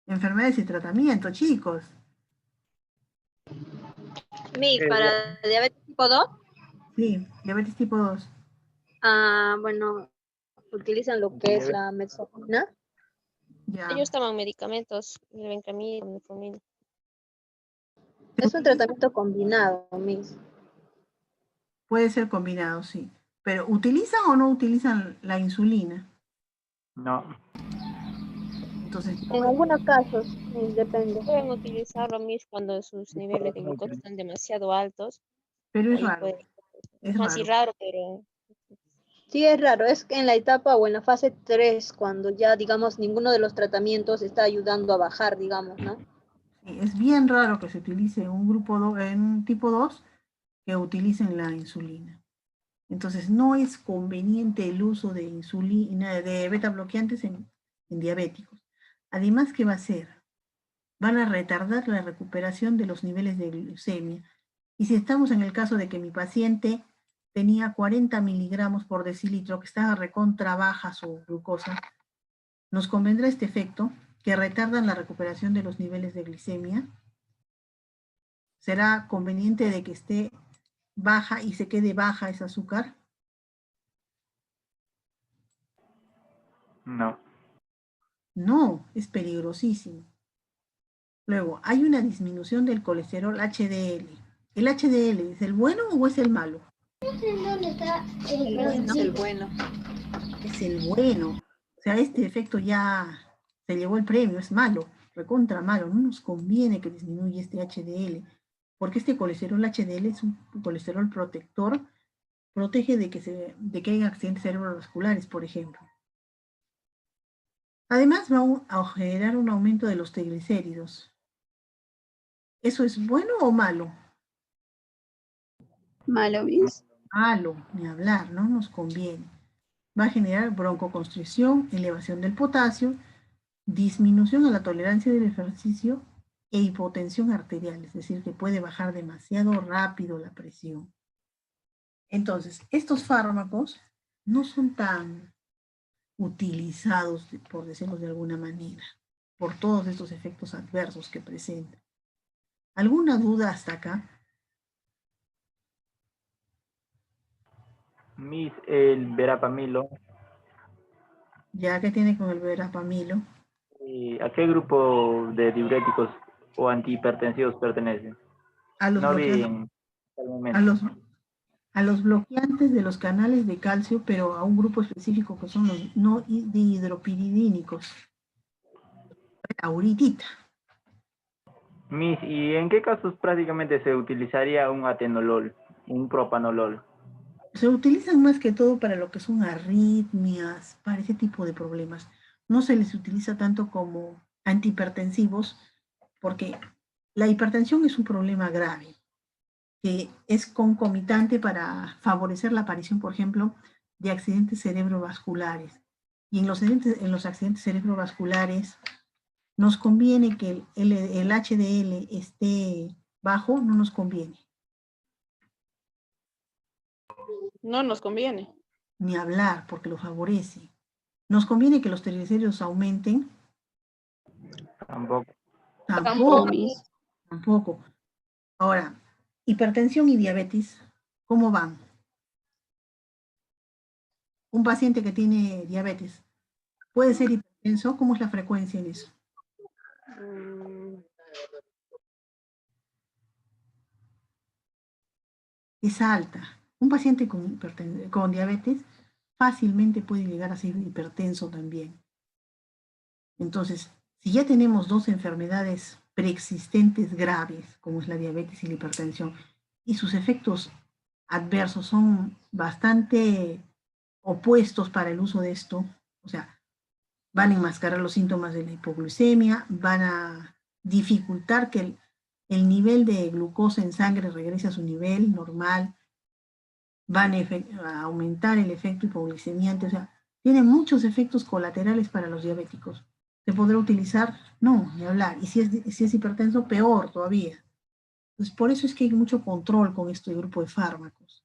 Enfermedades y tratamiento, chicos. Para diabetes tipo 2, Sí, diabetes tipo 2. bueno, utilizan lo que es la metformina. Ya. Ellos toman medicamentos, el Bencamil, metformina. Es un tratamiento combinado, Miss. Puede ser combinado, sí. Pero ¿utilizan o no utilizan la insulina? No. Entonces, En algunos casos, depende. Pueden utilizarlo mismo cuando sus niveles de glucosa están demasiado altos. pero es Ahí raro. puede, Es así raro. raro, pero Sí, es raro. Es que en la etapa o en la fase 3, cuando ya, digamos, ninguno de los tratamientos está ayudando a bajar, digamos, ¿no? Sí, es bien raro que se utilice un grupo en un tipo 2 que utilicen la insulina. Entonces, no es conveniente el uso de insulina, de beta bloqueantes en diabéticos. Además, ¿qué va a hacer? Van a retardar la recuperación de los niveles de glucemia. Y si estamos en el caso de que mi paciente tenía 40 miligramos por decilitro, que estaba recontra baja su glucosa, nos convendrá este efecto, que retardan la recuperación de los niveles de glicemia. Será conveniente de que esté baja y se quede baja ese azúcar. No. No, es peligrosísimo. Luego, hay una disminución del colesterol HDL. ¿El HDL es el bueno o es el malo? ¿Dónde está El bueno. Es el bueno. Es el bueno. O sea, este efecto ya se llevó el premio, es malo, recontra malo. No nos conviene que disminuya este HDL, porque este colesterol HDL es un colesterol protector, protege de que haya accidentes cerebrovasculares, por ejemplo. Además, va a generar un aumento de los triglicéridos. ¿Eso es bueno o malo? Malo, Miss. Malo, ni hablar, no nos conviene. Va a generar broncoconstricción, elevación del potasio, disminución a la tolerancia del ejercicio e hipotensión arterial, es decir, que puede bajar demasiado rápido la presión. Entonces, estos fármacos no son tan utilizados, por decirlo de alguna manera, por todos estos efectos adversos que presentan. ¿Alguna duda hasta acá? Miss, el verapamilo, Ya que tiene con el verapamilo, ¿a qué grupo de diuréticos o antihipertensivos pertenece? a los No vi bloqueantes, en el a momento. los bloqueantes de los canales de calcio, pero a un grupo específico que son los no dihidropiridínicos, auritita. Miss, ¿y en qué casos prácticamente se utilizaría un atenolol, un propanolol? Se utilizan más que todo para lo que son arritmias, para ese tipo de problemas. No se les utiliza tanto como antihipertensivos, porque la hipertensión es un problema grave, que es concomitante para favorecer la aparición, por ejemplo, de accidentes cerebrovasculares. Y en los accidentes cerebrovasculares nos conviene que el HDL esté bajo, no nos conviene, No nos conviene. ni hablar, porque lo favorece. Nos conviene que los triglicéridos aumenten, Tampoco. No, tampoco, Miss. tampoco. Ahora, hipertensión y diabetes, ¿cómo van? Un paciente que tiene diabetes, ¿puede ser hipertenso? ¿Cómo es la frecuencia en eso? Es alta. Un paciente con diabetes fácilmente puede llegar a ser hipertenso también. Entonces, si ya tenemos dos enfermedades preexistentes graves, como es la diabetes y la hipertensión, y sus efectos adversos son bastante opuestos para el uso de esto, o sea, van a enmascarar los síntomas de la hipoglucemia, van a dificultar que el nivel de glucosa en sangre regrese a su nivel normal, van a aumentar el efecto hipoglicemiante, o sea, tiene muchos efectos colaterales para los diabéticos. ¿Se podrá utilizar? No, ni hablar. Y si es hipertenso, peor todavía. Entonces, por eso es que hay mucho control con este grupo de fármacos.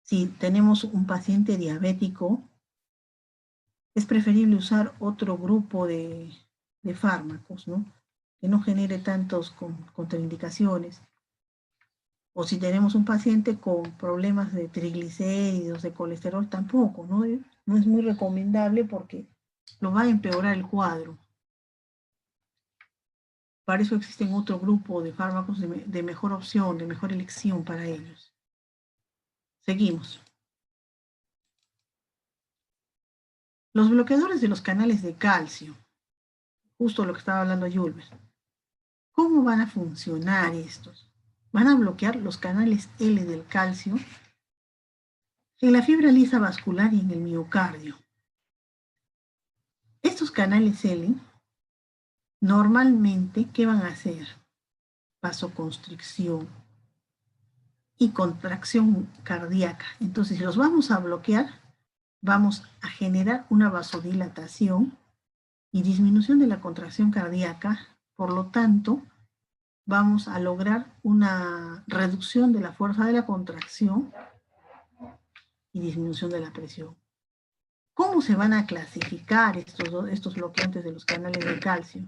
Si tenemos un paciente diabético, es preferible usar otro grupo de fármacos, ¿no? Que no genere tantos contraindicaciones. O si tenemos un paciente con problemas de triglicéridos, de colesterol, tampoco, ¿no? No es muy recomendable porque lo va a empeorar el cuadro. Para eso existen otro grupo de fármacos de mejor opción, de mejor elección para ellos. Seguimos. Los bloqueadores de los canales de calcio, justo lo que estaba hablando Yulber. ¿Cómo van a funcionar estos? Van a bloquear los canales L del calcio en la fibra lisa vascular y en el miocardio. Estos canales L, normalmente, ¿qué van a hacer? Vasoconstricción y contracción cardíaca. Entonces, si los vamos a bloquear, vamos a generar una vasodilatación y disminución de la contracción cardíaca. Por lo tanto, vamos a lograr una reducción de la fuerza de la contracción y disminución de la presión. ¿Cómo se van a clasificar estos bloqueantes de los canales de calcio?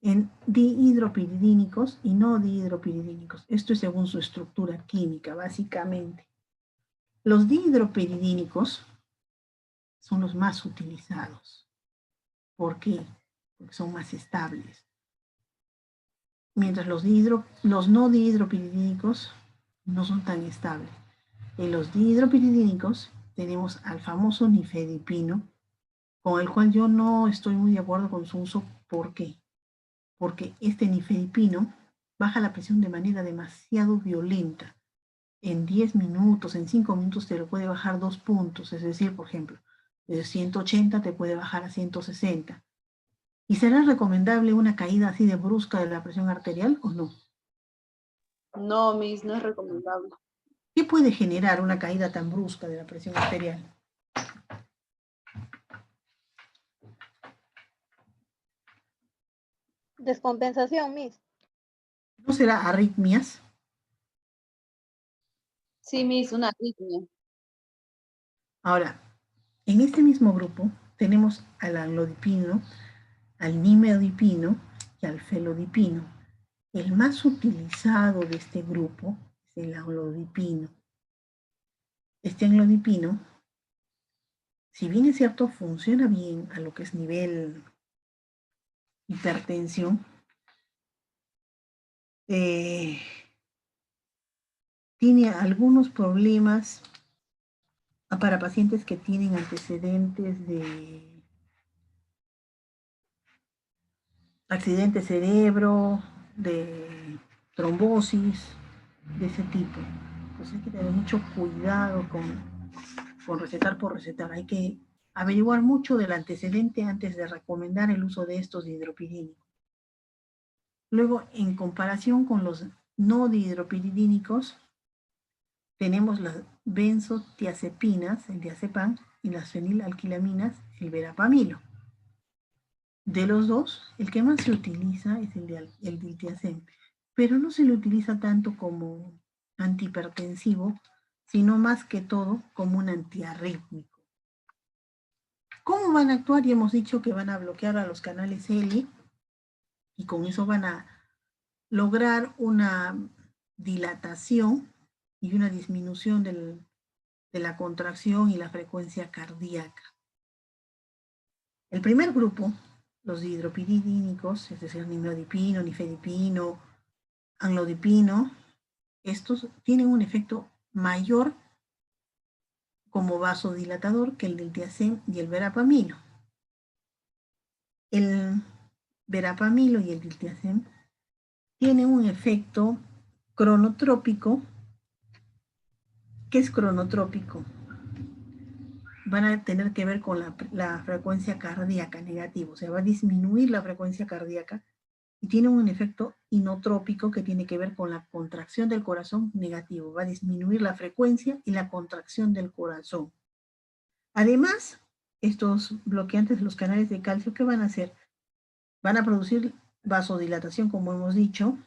En dihidropiridínicos y no dihidropiridínicos. Esto es según su estructura química, básicamente. Los dihidropiridínicos son los más utilizados. ¿Por qué? Porque son más estables. Mientras los no dihidropiridínicos no son tan estables. En los dihidropiridínicos tenemos al famoso nifedipino, con el cual yo no estoy muy de acuerdo con su uso. ¿Por qué? Porque este nifedipino baja la presión de manera demasiado violenta. En 10 minutos, en 5 minutos te lo puede bajar 2 puntos. Es decir, por ejemplo, de 180 te puede bajar a 160. ¿Y será recomendable una caída así de brusca de la presión arterial o no? No, Miss, no es recomendable. ¿Qué puede generar una caída tan brusca de la presión arterial? Descompensación, Miss. ¿No será arritmias? Sí, Miss, una arritmia. Ahora, en este mismo grupo tenemos al amlodipino, al nimodipino y al felodipino. El más utilizado de este grupo es el amlodipino. Este amlodipino, si bien es cierto, funciona bien a lo que es nivel hipertensión, tiene algunos problemas para pacientes que tienen antecedentes de accidente cerebro, de trombosis, de ese tipo. Entonces hay que tener mucho cuidado con recetar por recetar. Hay que averiguar mucho del antecedente antes de recomendar el uso de estos dihidropiridínicos. Luego, en comparación con los no dihidropiridínicos, tenemos las benzotiazepinas, el diazepam, y las fenilalquilaminas, el verapamilo. De los dos, el que más se utiliza es el diltiazem, pero no se le utiliza tanto como antihipertensivo, sino más que todo como un antiarrítmico. ¿Cómo van a actuar? Ya hemos dicho que van a bloquear a los canales L y con eso van a lograr una dilatación y una disminución de la contracción y la frecuencia cardíaca. El primer grupo, los dihidropiridínicos, es decir, nimodipino, nifedipino, amlodipino, estos tienen un efecto mayor como vasodilatador que el diltiazem y el verapamilo. El verapamilo y el diltiazem tienen un efecto cronotrópico. ¿Qué es cronotrópico? Van a tener que ver con la frecuencia cardíaca negativa, o sea, va a disminuir la frecuencia cardíaca y tiene un efecto inotrópico que tiene que ver con la contracción del corazón negativo, va a disminuir la frecuencia y la contracción del corazón. Además, estos bloqueantes de los canales de calcio, ¿qué van a hacer? Van a producir vasodilatación, como hemos dicho,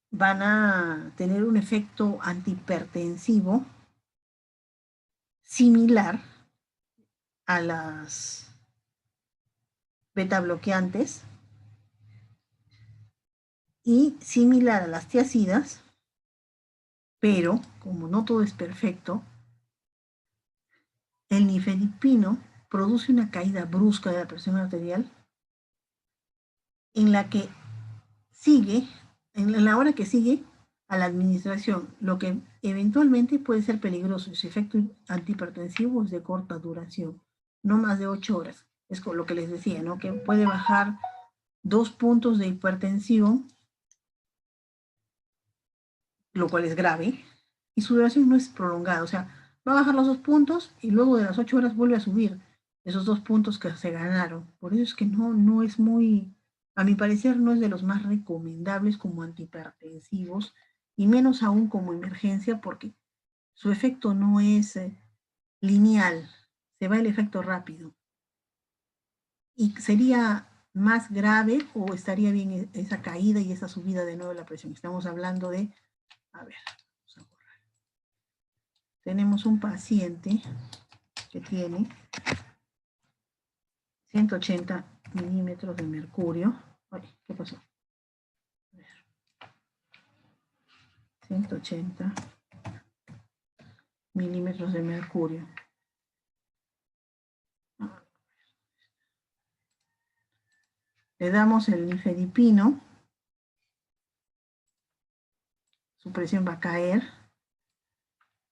van a tener un efecto antihipertensivo similar a las beta bloqueantes y similar a las tiazidas, pero como no todo es perfecto, el nifedipino produce una caída brusca de la presión arterial en la que sigue, en la hora que sigue a la administración, lo que eventualmente puede ser peligroso. Ese efecto antihipertensivo es de corta duración, no más de 8 horas. Es con lo que les decía, ¿no? Que puede bajar 2 puntos de hipertensión, lo cual es grave, y su duración no es prolongada. O sea, va a bajar los 2 puntos y luego de las 8 horas vuelve a subir esos 2 puntos que se ganaron. Por eso es que no es muy, a mi parecer, no es de los más recomendables como antihipertensivos, y menos aún como emergencia, porque su efecto no es lineal, se va el efecto rápido. Y sería más grave o estaría bien esa caída y esa subida de nuevo de la presión. Estamos hablando de, a ver, vamos a borrar. Tenemos un paciente que tiene 180 milímetros de mercurio. Ay, ¿qué pasó? A ver. 180 milímetros de mercurio. Le damos el nifedipino. Su presión va a caer.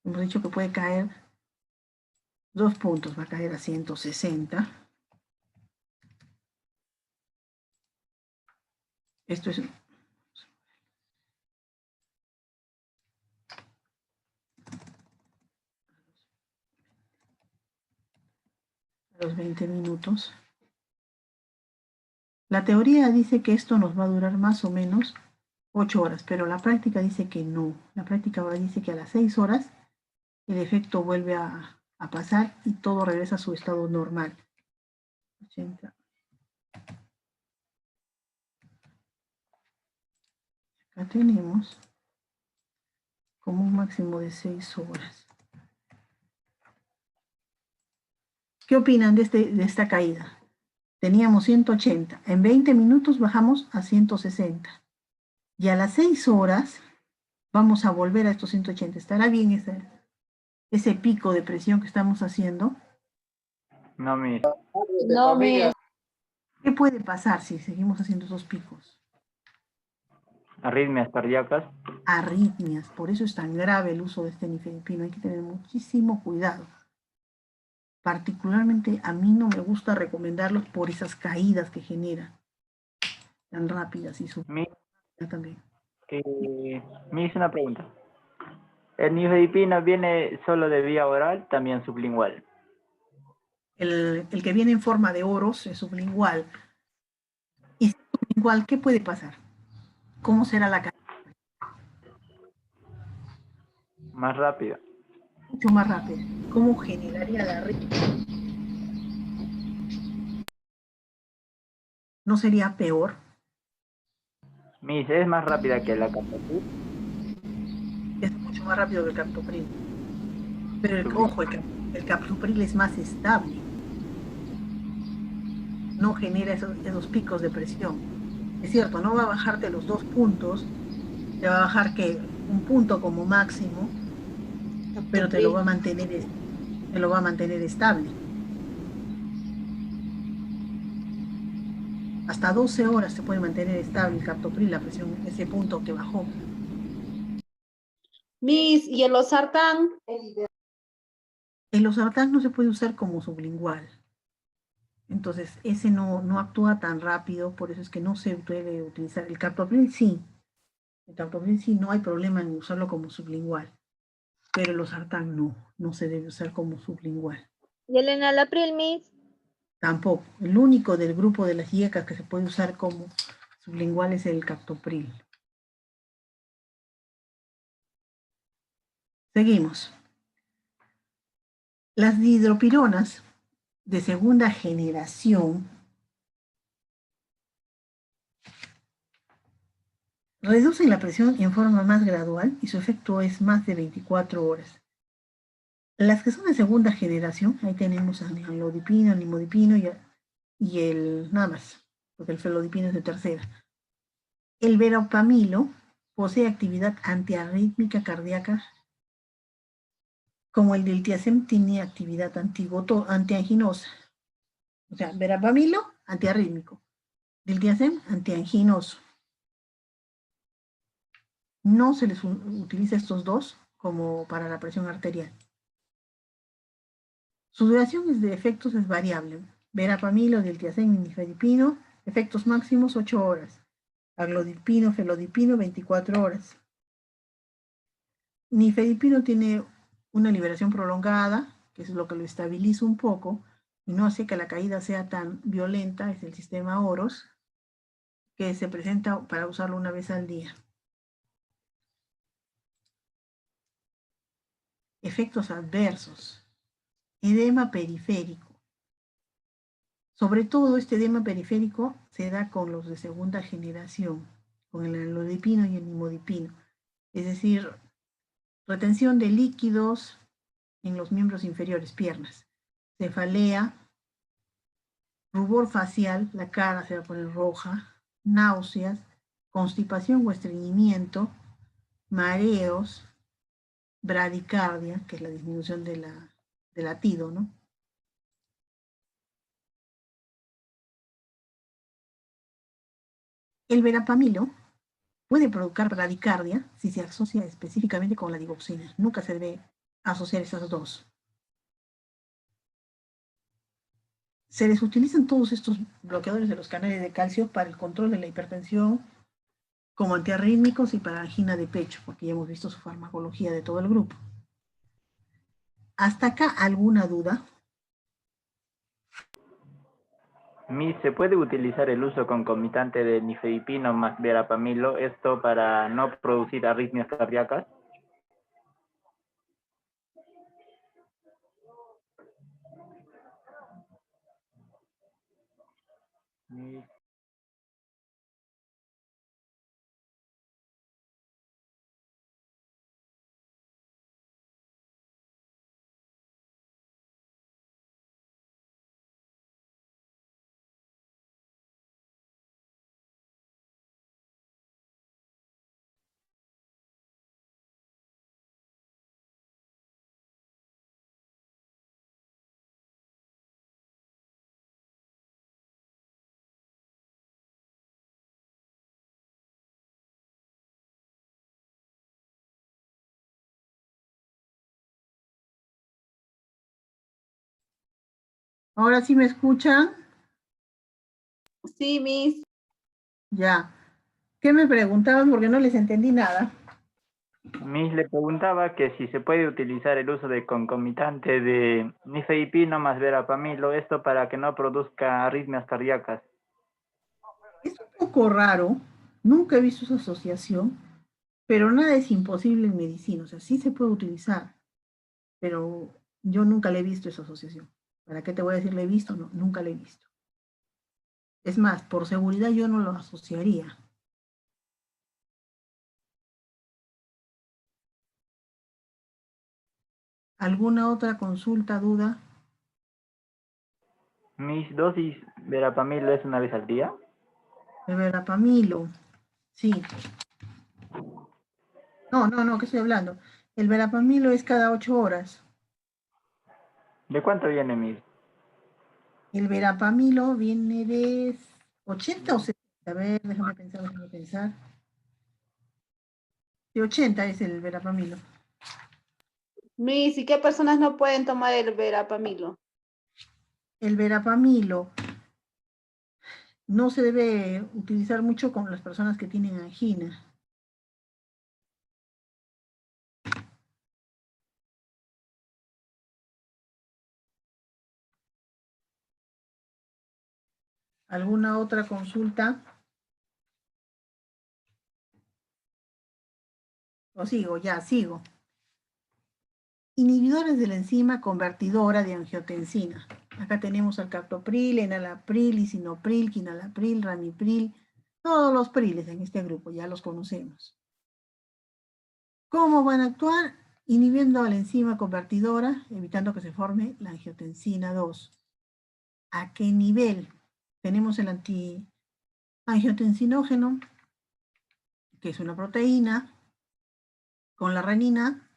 Hemos dicho que puede caer 2 puntos, va a caer a 160. Esto es a los 20 minutos. La teoría dice que esto nos va a durar más o menos 8 horas, pero la práctica dice que no. La práctica ahora dice que a las 6 horas el efecto vuelve a pasar y todo regresa a su estado normal. 80. Acá tenemos como un máximo de 6 horas. ¿Qué opinan de esta caída? Teníamos 180. En 20 minutos bajamos a 160. Y a las 6 horas vamos a volver a estos 180. ¿Estará bien ese pico de presión que estamos haciendo? No, Miss. No, Miss. ¿Qué puede pasar si seguimos haciendo esos picos? Arritmias cardíacas. Arritmias. Por eso es tan grave el uso de este nifedipino. Hay que tener muchísimo cuidado. Particularmente a mí no me gusta recomendarlos por esas caídas que genera. Tan rápidas y Miss, también. me hice una pregunta. ¿El nifedipino viene solo de vía oral, también sublingual? El que viene en forma de oros es sublingual. Y si es sublingual, ¿qué puede pasar? ¿Cómo será la caída? Más rápido. Mucho más rápido. ¿Cómo generaría la arritmia? ¿No sería peor? Miss, ¿es más rápida que la captopril? Es mucho más rápido que el captopril. Pero ojo, el captopril es más estable. No genera esos picos de presión. Es cierto, no va a bajarte los 2 puntos, te va a bajar que 1 punto como máximo, pero te lo va a mantener estable. Hasta 12 horas se puede mantener estable el captopril, la presión, ese punto que bajó. Miss, ¿y el losartán? El losartán no se puede usar como sublingual. Entonces, ese no actúa tan rápido, por eso es que no se debe utilizar. El captopril sí. El captopril sí, no hay problema en usarlo como sublingual. Pero el losartán no se debe usar como sublingual. ¿Y el enalapril, Miss? Tampoco. El único del grupo de las IECA que se puede usar como sublingual es el captopril. Seguimos. Las dihidropironas de segunda generación reducen la presión en forma más gradual y su efecto es más de 24 horas. Las que son de segunda generación, ahí tenemos a nifedipino, nimodipino y el nada más, porque el felodipino es de tercera. El verapamilo posee actividad antiarrítmica cardíaca, como el diltiazem tiene actividad antianginosa. O sea, verapamilo, antiarrítmico. Diltiazem, antianginoso. No se les utiliza estos dos como para la presión arterial. Su duración de efectos es variable. Verapamilo, diltiazem y nifedipino, efectos máximos 8 horas. Aglodipino, felodipino, 24 horas. Nifedipino tiene una liberación prolongada, que es lo que lo estabiliza un poco, y no hace que la caída sea tan violenta, es el sistema OROS, que se presenta para usarlo una vez al día. Efectos adversos. Edema periférico. Sobre todo este edema periférico se da con los de segunda generación, con el aglodipino y el nimodipino. Es decir, retención de líquidos en los miembros inferiores, piernas. Cefalea, rubor facial, la cara se va a poner roja, náuseas, constipación o estreñimiento, mareos, bradicardia, que es la disminución del latido, ¿no? El verapamilo puede provocar bradicardia si se asocia específicamente con la digoxina. Nunca se debe asociar esas dos. Se les utilizan todos estos bloqueadores de los canales de calcio para el control de la hipertensión, como antiarrítmicos y para angina de pecho, porque ya hemos visto su farmacología de todo el grupo. ¿Hasta acá alguna duda? Miss, ¿se puede utilizar el uso concomitante de nifedipino más verapamilo, esto para no producir arritmias cardíacas? Miss, ¿Ahora sí me escuchan? Sí, Miss. Ya. ¿Qué me preguntaban? Porque no les entendí nada. Miss, le preguntaba que si se puede utilizar el uso de concomitante de nifedipino más verapamilo, esto para que no produzca arritmias cardíacas. Es un poco raro, nunca he visto esa asociación, pero nada es imposible en medicina. O sea, sí se puede utilizar, pero yo nunca le he visto esa asociación. ¿Para qué te voy a decir le he visto? No, nunca le he visto. Es más, por seguridad yo no lo asociaría. ¿Alguna otra consulta, duda? Miss, ¿dosis verapamilo es una vez al día? El verapamilo, sí. No, ¿qué estoy hablando? El verapamilo es cada 8 horas. ¿De cuánto viene, Miss? El verapamilo viene de 80 o 70. A ver, déjame pensar. De 80 es el verapamilo. Miss, ¿y qué personas no pueden tomar el verapamilo? El verapamilo no se debe utilizar mucho con las personas que tienen angina. ¿Alguna otra consulta? ¿O sigo? Ya, sigo. Inhibidores de la enzima convertidora de angiotensina. Acá tenemos al captopril, enalapril, lisinopril, quinalapril, ramipril, todos los priles en este grupo, ya los conocemos. ¿Cómo van a actuar? Inhibiendo a la enzima convertidora, evitando que se forme la angiotensina 2. ¿A qué nivel? Tenemos el antiangiotensinógeno, que es una proteína, con la renina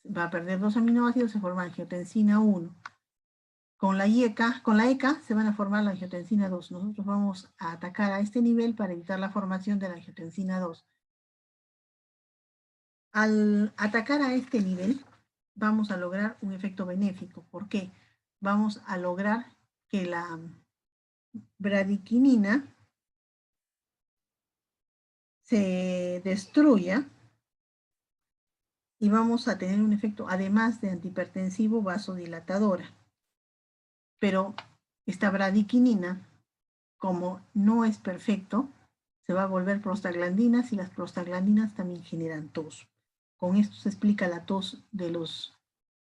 va a perder 2 aminoácidos, se forma angiotensina 1. Con la ECA se van a formar la angiotensina 2. Nosotros vamos a atacar a este nivel para evitar la formación de la angiotensina 2. Al atacar a este nivel, vamos a lograr un efecto benéfico. ¿Por qué? Vamos a lograr que la bradiquinina se destruya y vamos a tener un efecto, además de antihipertensivo, vasodilatadora. Pero esta bradiquinina, como no es perfecto, se va a volver prostaglandinas y las prostaglandinas también generan tos. Con esto se explica la tos de los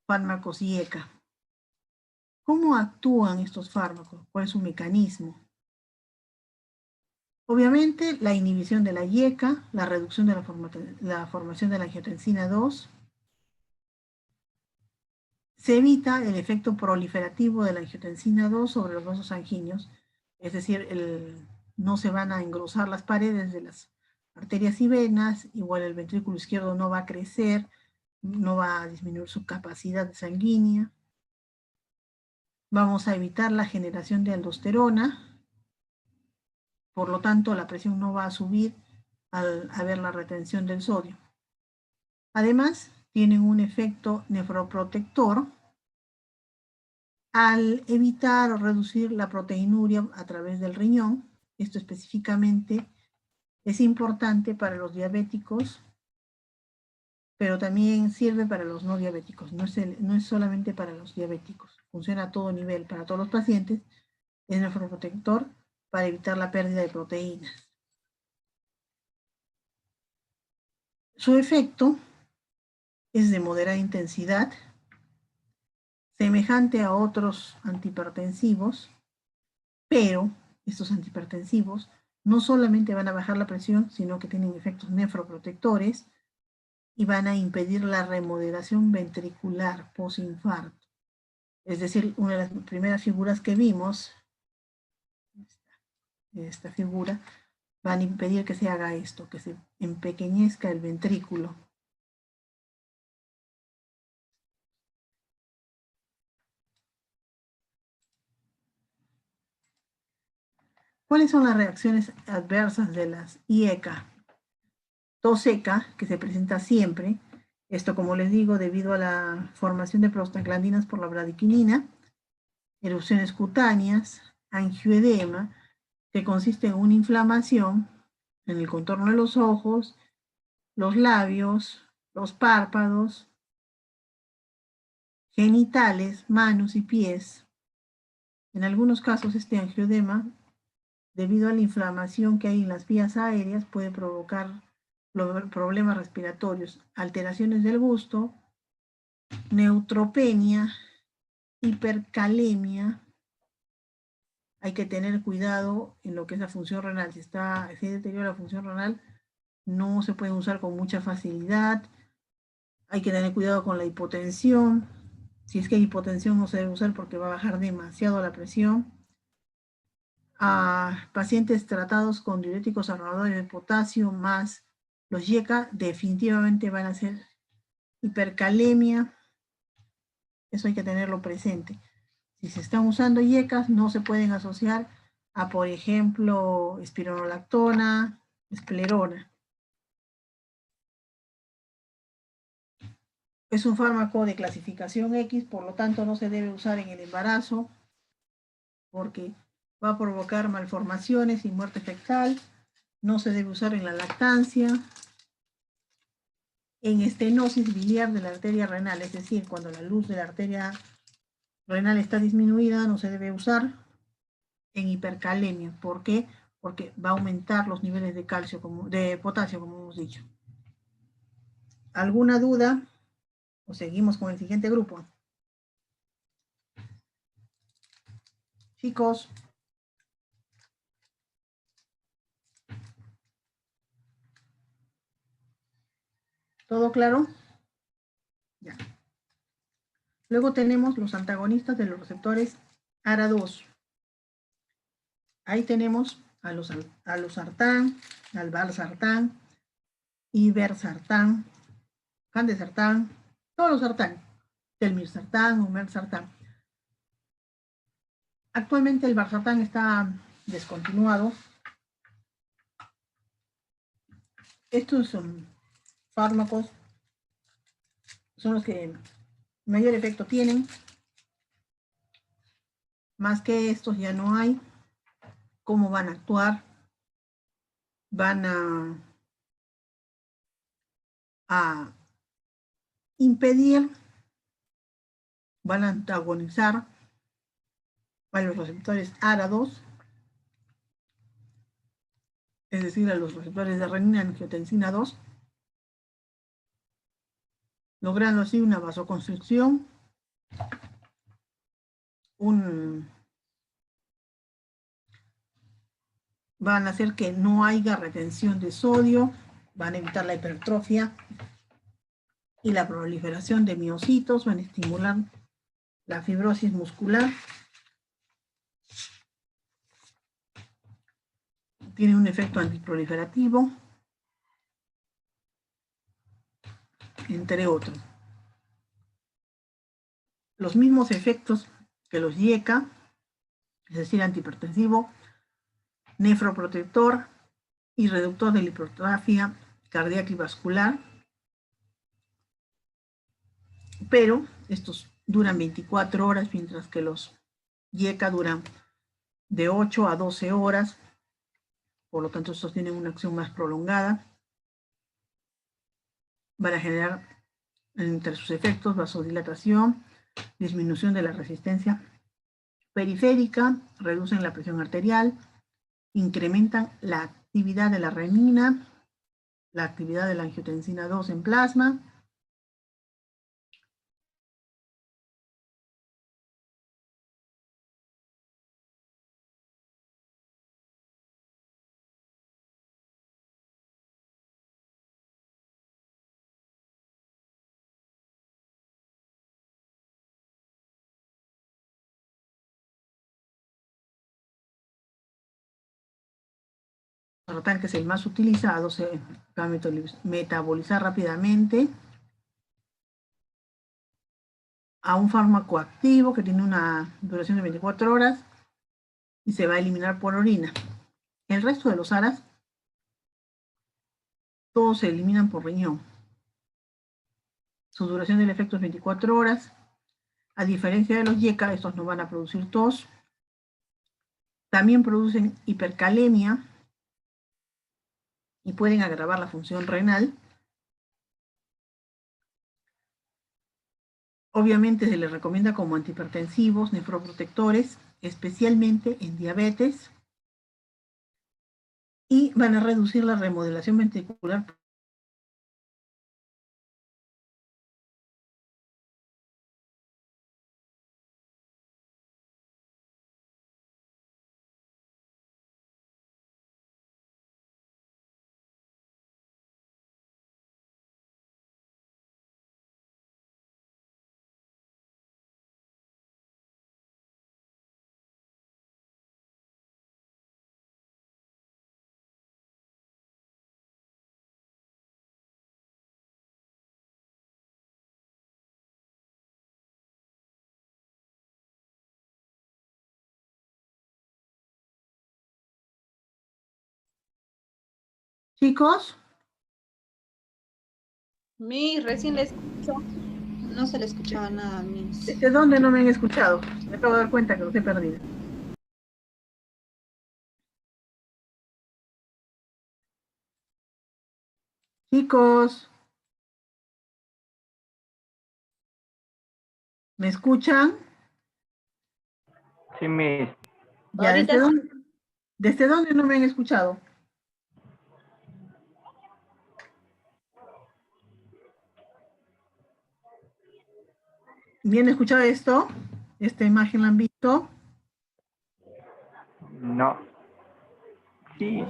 fármacos IECA. ¿Cómo actúan estos fármacos? ¿Cuál es su mecanismo? Obviamente, la inhibición de la IECA, la reducción de la formación de la angiotensina 2, se evita el efecto proliferativo de la angiotensina 2 sobre los vasos sanguíneos, es decir, no se van a engrosar las paredes de las arterias y venas, igual el ventrículo izquierdo no va a crecer, no va a disminuir su capacidad sanguínea. Vamos a evitar la generación de aldosterona Por lo tanto, la presión no va a subir al haber la retención del sodio. Además, tienen un efecto nefroprotector al evitar o reducir la proteinuria a través del riñón. Esto específicamente es importante para los diabéticos, pero también sirve para los no diabéticos. No es solamente para los diabéticos. Funciona a todo nivel, para todos los pacientes. Es nefroprotector para evitar la pérdida de proteínas. Su efecto es de moderada intensidad, semejante a otros antihipertensivos, pero estos antihipertensivos no solamente van a bajar la presión, sino que tienen efectos nefroprotectores y van a impedir la remodelación ventricular posinfarto. Es decir, una de las primeras figuras que vimos, esta figura, van a impedir que se haga esto, que se empequeñezca el ventrículo. ¿Cuáles son las reacciones adversas de las IECA? Tos seca, que se presenta siempre. Esto, como les digo, debido a la formación de prostaglandinas por la bradiquinina, erupciones cutáneas, angioedema, que consiste en una inflamación en el contorno de los ojos, los labios, los párpados, genitales, manos y pies. En algunos casos este angioedema, debido a la inflamación que hay en las vías aéreas, puede provocar problemas respiratorios, alteraciones del gusto, neutropenia, hipercalemia. Hay que tener cuidado en lo que es la función renal. Si se deteriora la función renal, no se puede usar con mucha facilidad. Hay que tener cuidado con la hipotensión. Si es que hay hipotensión, no se debe usar porque va a bajar demasiado la presión. A pacientes tratados con diuréticos ahorradores de potasio más los IECA, definitivamente van a ser hipercalemia. Eso hay que tenerlo presente. Si se están usando IECAs, no se pueden asociar a, por ejemplo, espironolactona, esclerona. Es un fármaco de clasificación X, por lo tanto no se debe usar en el embarazo, porque va a provocar malformaciones y muerte fetal. No se debe usar en la lactancia. En estenosis biliar de la arteria renal, es decir, cuando la luz de la arteria renal está disminuida, no se debe usar. En hipercalemia, ¿por qué? Porque va a aumentar los niveles de calcio, de potasio, como hemos dicho. ¿Alguna duda? O seguimos con el siguiente grupo. Chicos. ¿Todo claro? Ya. Luego tenemos los antagonistas de los receptores ARA2. Ahí tenemos a los sartán, al valsartán, iversartán, candesartán, todos los sartán, telmirsartán, umersartán. Actualmente el valsartán está descontinuado. Estos son fármacos, son los que mayor efecto tienen. Más que estos ya no hay. ¿Cómo van a actuar? Van a impedir, van a antagonizar a los receptores ARA2, es decir, a los receptores de renina-angiotensina 2, logrando así una vasoconstricción, van a hacer que no haya retención de sodio, van a evitar la hipertrofia y la proliferación de miocitos, van a estimular la fibrosis muscular. Tiene un efecto antiproliferativo, entre otros. Los mismos efectos que los IECA, es decir, antihipertensivo, nefroprotector y reductor de la hipertrofia cardíaca y vascular, pero estos duran 24 horas, mientras que los YECA duran de 8 a 12 horas, por lo tanto estos tienen una acción más prolongada. Van a generar entre sus efectos vasodilatación, disminución de la resistencia periférica, reducen la presión arterial, incrementan la actividad de la renina, la actividad de la angiotensina 2 en plasma, el que es el más utilizado, se va a metabolizar rápidamente a un fármaco activo que tiene una duración de 24 horas y se va a eliminar por orina. El resto de los ARAs, todos se eliminan por riñón. Su duración del efecto es 24 horas. A diferencia de los YECA, estos no van a producir tos. También producen hipercalemia y pueden agravar la función renal. Obviamente se les recomienda como antihipertensivos, nefroprotectores, especialmente en diabetes, y van a reducir la remodelación ventricular. Chicos, Recién le escucho. No se le escuchaba nada, Miss. ¿de dónde no me han escuchado? Me acabo de dar cuenta que los he perdido. Chicos, ¿me escuchan? Sí, Miss. Ya, Ahorita ¿desde dónde no me han escuchado? ¿Bien escuchado esto? ¿Esta imagen la han visto? No. Sí.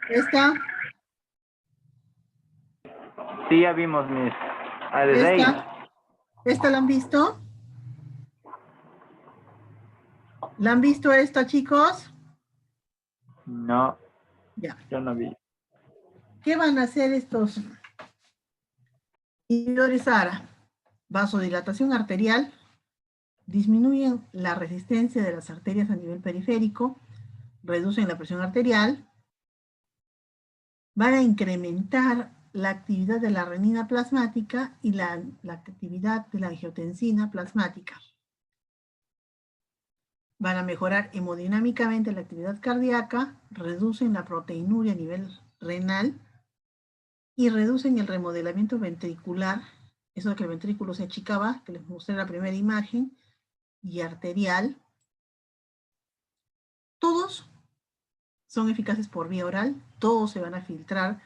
¿Esta? Sí, ya vimos, Miss. Desde ahí. ¿Esta la han visto? ¿La han visto esta, chicos? No, Ya. yo no vi. ¿Qué van a hacer estos inhibidores ARA? Vasodilatación arterial, disminuyen la resistencia de las arterias a nivel periférico, reducen la presión arterial, van a incrementar la actividad de la renina plasmática y la actividad de la angiotensina plasmática. Van a mejorar hemodinámicamente la actividad cardíaca, reducen la proteinuria a nivel renal y reducen el remodelamiento ventricular, eso de que el ventrículo se achicaba, que les mostré en la primera imagen, y arterial. Todos son eficaces por vía oral, todos se van a filtrar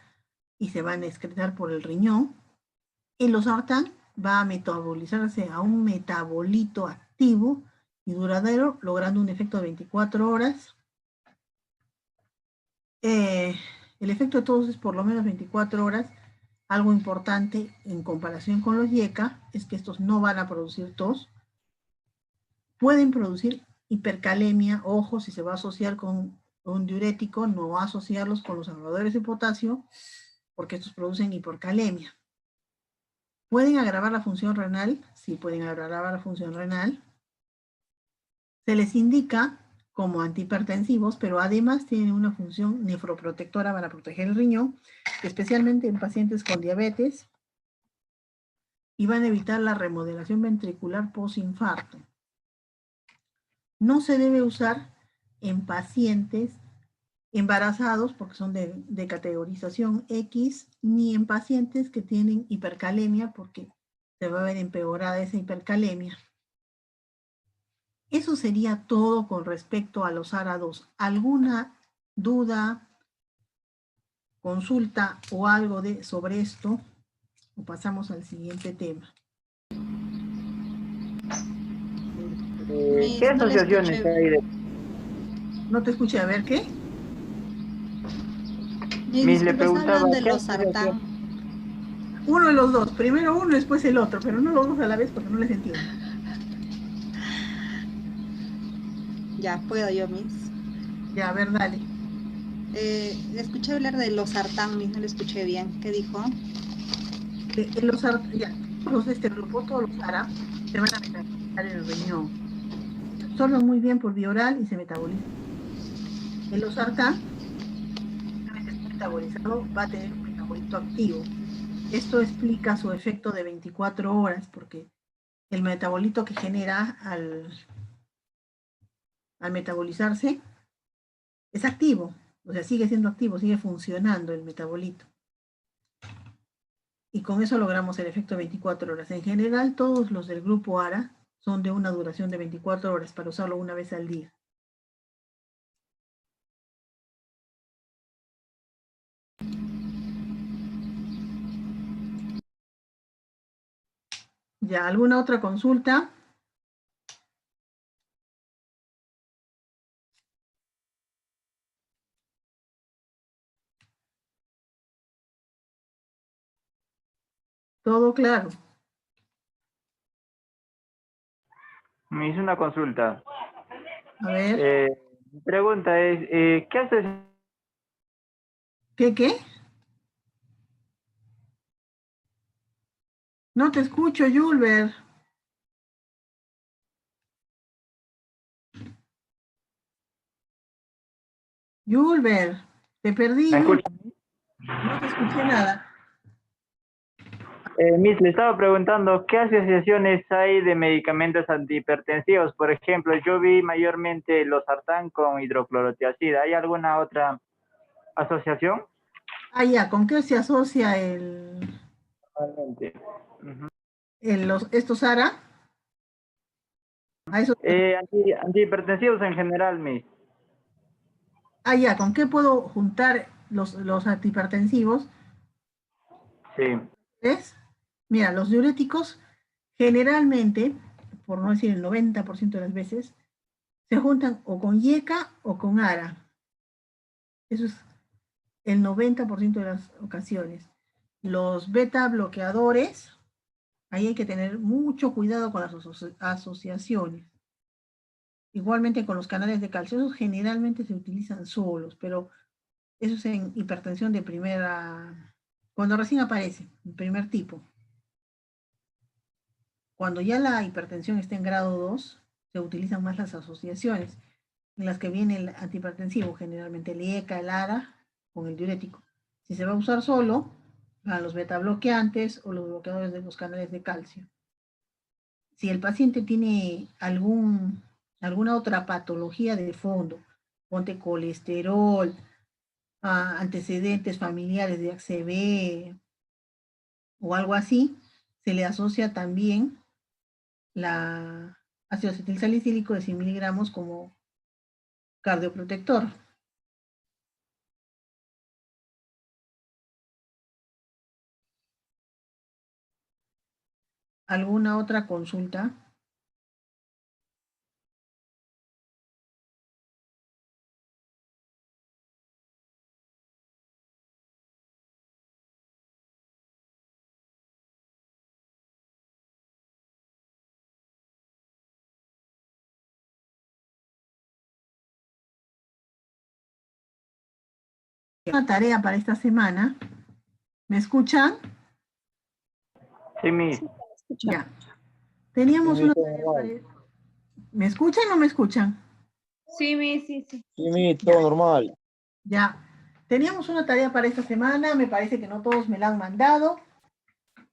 y se van a excretar por el riñón. El losartán va a metabolizarse a un metabolito activo y duradero, logrando un efecto de 24 horas. El efecto de todos es por lo menos 24 horas. Algo importante en comparación con los YECA es que estos no van a producir tos. Pueden producir hipercalemia, ojo, si se va a asociar con un diurético, no asociarlos con los salvadores de potasio, porque estos producen hipercalemia. ¿Pueden agravar la función renal? Sí, pueden agravar la función renal. Se les indica como antihipertensivos, pero además tienen una función nefroprotectora para proteger el riñón, especialmente en pacientes con diabetes, y van a evitar la remodelación ventricular postinfarto. No se debe usar en pacientes embarazados, porque son de categorización X, ni en pacientes que tienen hipercalemia, porque se va a ver empeorada esa hipercalemia. Eso sería todo con respecto a los ARA2. ¿Alguna duda, consulta o algo sobre esto? O pasamos al siguiente tema. ¿Qué asociaciones hay de...? No te escuché, a ver, ¿qué? Le preguntaba... Hablan de ¿qué los sartán. Uno de los dos, primero uno, después el otro, pero no los dos a la vez porque no les entiendo. Ya, puedo yo, Miss. Ya, a ver, dale. Escuché hablar de los sartán, Miss, no lo escuché bien. ¿Qué dijo? Los de este grupo, todos los ARA, se van a metabolizar en el riñón. Se absorben muy bien por vía oral y se metabolizan. El losartán, una vez que está metabolizado, va a tener un metabolito activo. Esto explica su efecto de 24 horas, porque el metabolito que genera al metabolizarse es activo, o sea, sigue siendo activo, sigue funcionando el metabolito. Y con eso logramos el efecto de 24 horas. En general, todos los del grupo ARA son de una duración de 24 horas para usarlo una vez al día. ¿Ya alguna otra consulta? Todo claro. Me hizo una consulta. A ver. Mi pregunta es, ¿qué haces? ¿Qué? No te escucho, Julber. Julber, te perdí. ¿Me escucha? No te escuché nada. Miss, le estaba preguntando, ¿qué asociaciones hay de medicamentos antihipertensivos? Por ejemplo, yo vi mayormente los sartán con hidroclorotiazida. ¿Hay alguna otra asociación? Ah, ya, ¿con qué se asocia estos ARA? ¿A eso? Antihipertensivos en general, Miss. Ah, ya, ¿con qué puedo juntar los antihipertensivos? Sí. ¿Ves? Mira, los diuréticos generalmente, por no decir el 90% de las veces, se juntan o con IECA o con ARA. Eso es el 90% de las ocasiones. Los beta bloqueadores, ahí hay que tener mucho cuidado con las asociaciones. Igualmente con los canales de calcio, esos generalmente se utilizan solos, pero eso es en hipertensión de primera, cuando recién aparece, el primer tipo. Cuando ya la hipertensión está en grado 2, se utilizan más las asociaciones, en las que viene el antihipertensivo, generalmente el IECA, el ARA, con el diurético. Si se va a usar solo, a los beta bloqueantes o los bloqueadores de los canales de calcio. Si el paciente tiene alguna otra patología de fondo, ponte colesterol, antecedentes familiares de ACV o algo así, se le asocia también la ácido acetilsalicílico de 100 miligramos como cardioprotector. ¿Alguna otra consulta? Una tarea para esta semana. ¿Me escuchan? Sí, Miss. Ya. Teníamos una tarea para... ¿Me escuchan o no me escuchan? Sí, Miss, sí. Sí, Miss, todo normal. Ya. Teníamos una tarea para esta semana, me parece que no todos me la han mandado.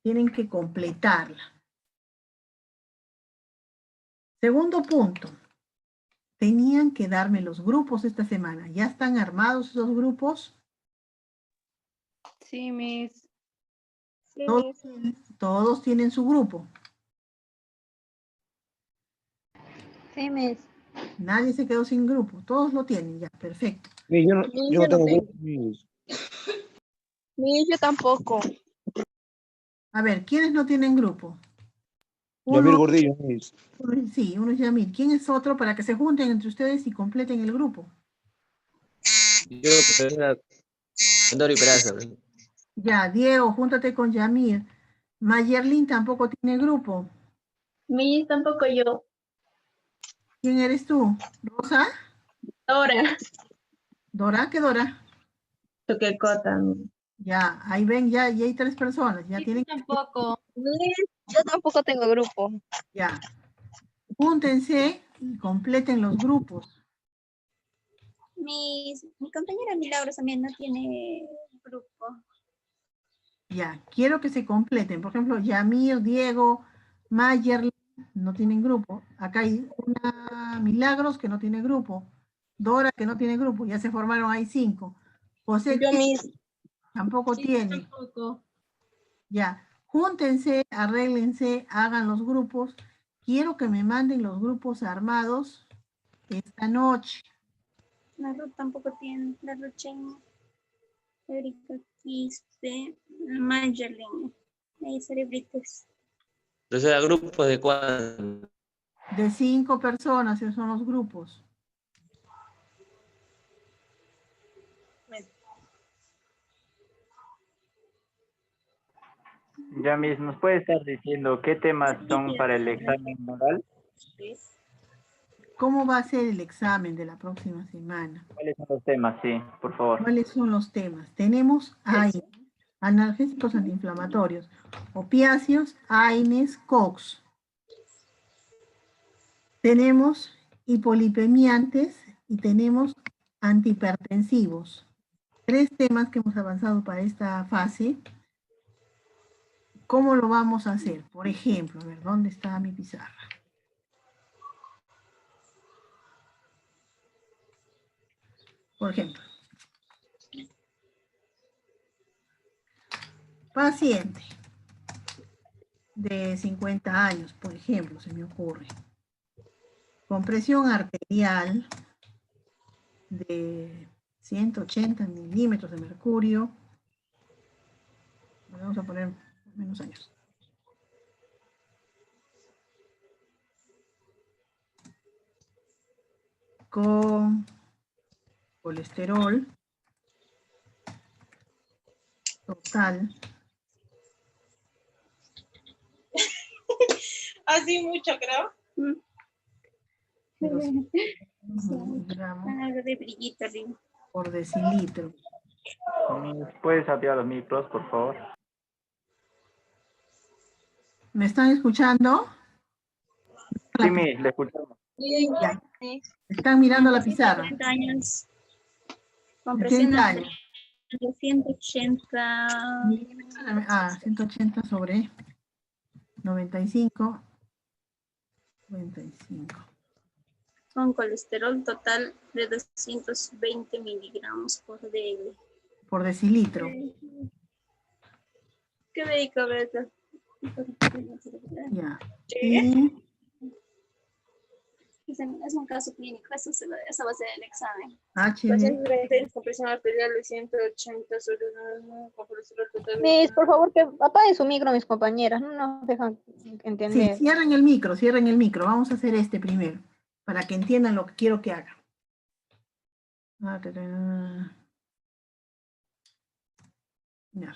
Tienen que completarla. Segundo punto. Tenían que darme los grupos esta semana. ¿Ya están armados esos grupos? Sí, Miss. Sí, Todos, todos tienen su grupo. Sí, Miss. Nadie se quedó sin grupo. Todos lo tienen ya. Perfecto. Miss, yo no tengo tengo. grupo, Miss. Yo tampoco. A ver, ¿quiénes no tienen grupo? Yamir Uno, Gordillo, Miss. sí, uno es Yamil. ¿Quién es otro para que se junten entre ustedes y completen el grupo? Yo, profesora, Dori Peraza. Ya, Diego, júntate con Yamir. Mayerlin tampoco tiene grupo. Miss, tampoco yo. ¿Quién eres tú? ¿Rosa? Dora. ¿Dora? ¿Qué Dora? Tuquecota. Ya, ahí ven, ya hay 3 personas. Ya tienen que... Tampoco. Yo tampoco tengo grupo. Ya. Júntense y completen los grupos. Mi compañera Milagros también no tiene grupo. Ya, quiero que se completen. Por ejemplo, Yamir, Diego, Mayerlin no tienen grupo. Acá hay una Milagros que no tiene grupo. Dora que no tiene grupo. Ya se formaron ahí 5. José Yo, Miss. tampoco tiene. Tampoco. Ya, júntense, arréglense, hagan los grupos. Quiero que me manden los grupos armados esta noche. La Ruth tampoco tiene. La Ruth Chen, Erika Quispe, Mayerlin. Ahí cerebritos. Profesora, ¿grupos de cuándo? De 5 personas, esos son los grupos. Yamis, ¿nos puede estar diciendo qué temas son para el examen oral? ¿Cómo va a ser el examen de la próxima semana? ¿Cuáles son los temas? Sí, por favor. ¿Cuáles son los temas? Tenemos ahí analgésicos antiinflamatorios, opiáceos, AINES, COX. Tenemos hipolipemiantes y tenemos antihipertensivos. 3 temas que hemos avanzado para esta fase. ¿Cómo lo vamos a hacer? Por ejemplo, a ver, ¿dónde está mi pizarra? Por ejemplo, paciente de 50 años, por ejemplo, se me ocurre, con presión arterial de 180 milímetros de mercurio, vamos a poner menos años. Con colesterol total. Así mucho, creo. De 200 miligramos Algo de brillito arriba. por decilitro. ¿Puedes abrir los micros, por favor? ¿Me están escuchando? Sí, Miss, le escuchamos. Ya. Están mirando la pizarra. 50 años. Con 70 presión años. de 180. 180 sobre 95. 95. Con colesterol total de 220 miligramos por dl. Por decilitro. ¿Qué médico, verdad? Ya. Y Es un caso clínico, eso va a ser el examen. HB. Con presión arterial de 180 sobre con colesterol total. Miss, por favor, que apaguen su micro, mis compañeras. No nos dejan Sí, entender. cierren el micro, cierren el micro. Vamos a hacer este primero, para que entiendan lo que quiero que hagan. Ya.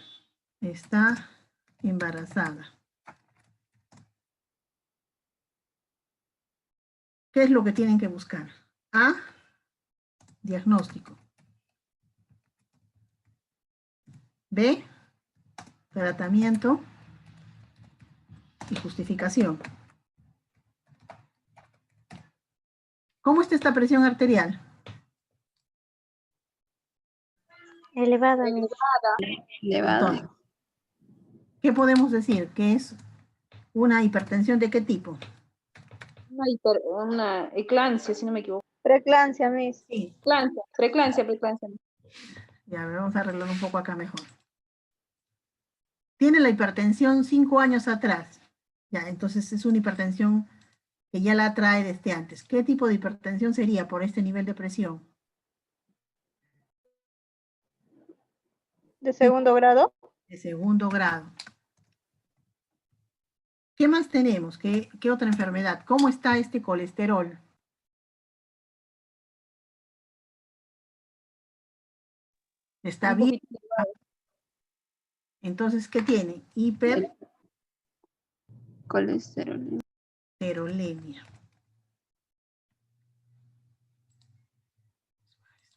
Está embarazada. ¿Qué es lo que tienen que buscar? A, diagnóstico. B, tratamiento y justificación. ¿Cómo está esta presión arterial? Elevada, Miss. Elevada. Entonces, ¿qué podemos decir? Que es una hipertensión ¿de qué tipo? Una eclampsia, si no me equivoco. Preeclampsia, Miss. Sí. Preeclampsia. Ya, vamos a arreglar un poco acá mejor. Tiene la hipertensión 5 años atrás. Ya, entonces es una hipertensión que ya la trae desde antes. ¿Qué tipo de hipertensión sería por este nivel de presión? ¿De segundo grado? De segundo grado. ¿Qué más tenemos? ¿Qué otra enfermedad? ¿Cómo está este colesterol? ¿Está Un bien? poquito. Entonces, ¿qué tiene? Colesterol. Hipercolesteremia.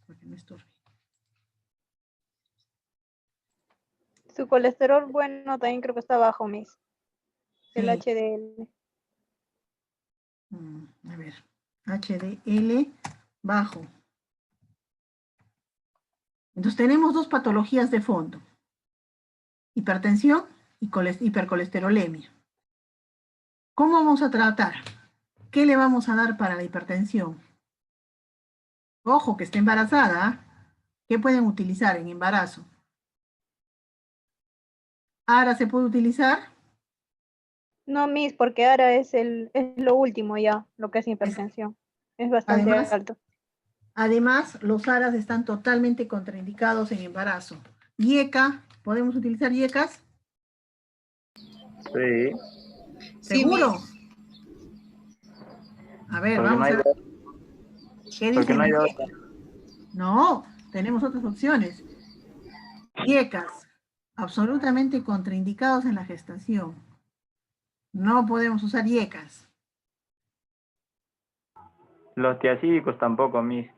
Porque no estorbe. Su colesterol bueno también creo que está bajo, Miss. El Sí. HDL. A ver, HDL bajo. Entonces tenemos dos patologías de fondo. Hipertensión y hipercolesterolemia. ¿Cómo vamos a tratar? ¿Qué le vamos a dar para la hipertensión? Ojo, que está embarazada. ¿Qué pueden utilizar en embarazo? ¿Ara se puede utilizar? No, Miss, porque ahora es lo último ya, lo que es hipertensión. Es bastante alto. Además, los ARAs están totalmente contraindicados en embarazo. ¿IECA? ¿Podemos utilizar IECAs? Sí. ¿Seguro? Sí, A ver, Porque vamos no hay a ver. ¿Qué Porque dicen no hay los otra. IECAs? No, tenemos otras opciones. IECAs, absolutamente contraindicados en la gestación. No podemos usar IECAs. Los tiacídicos tampoco, Miss.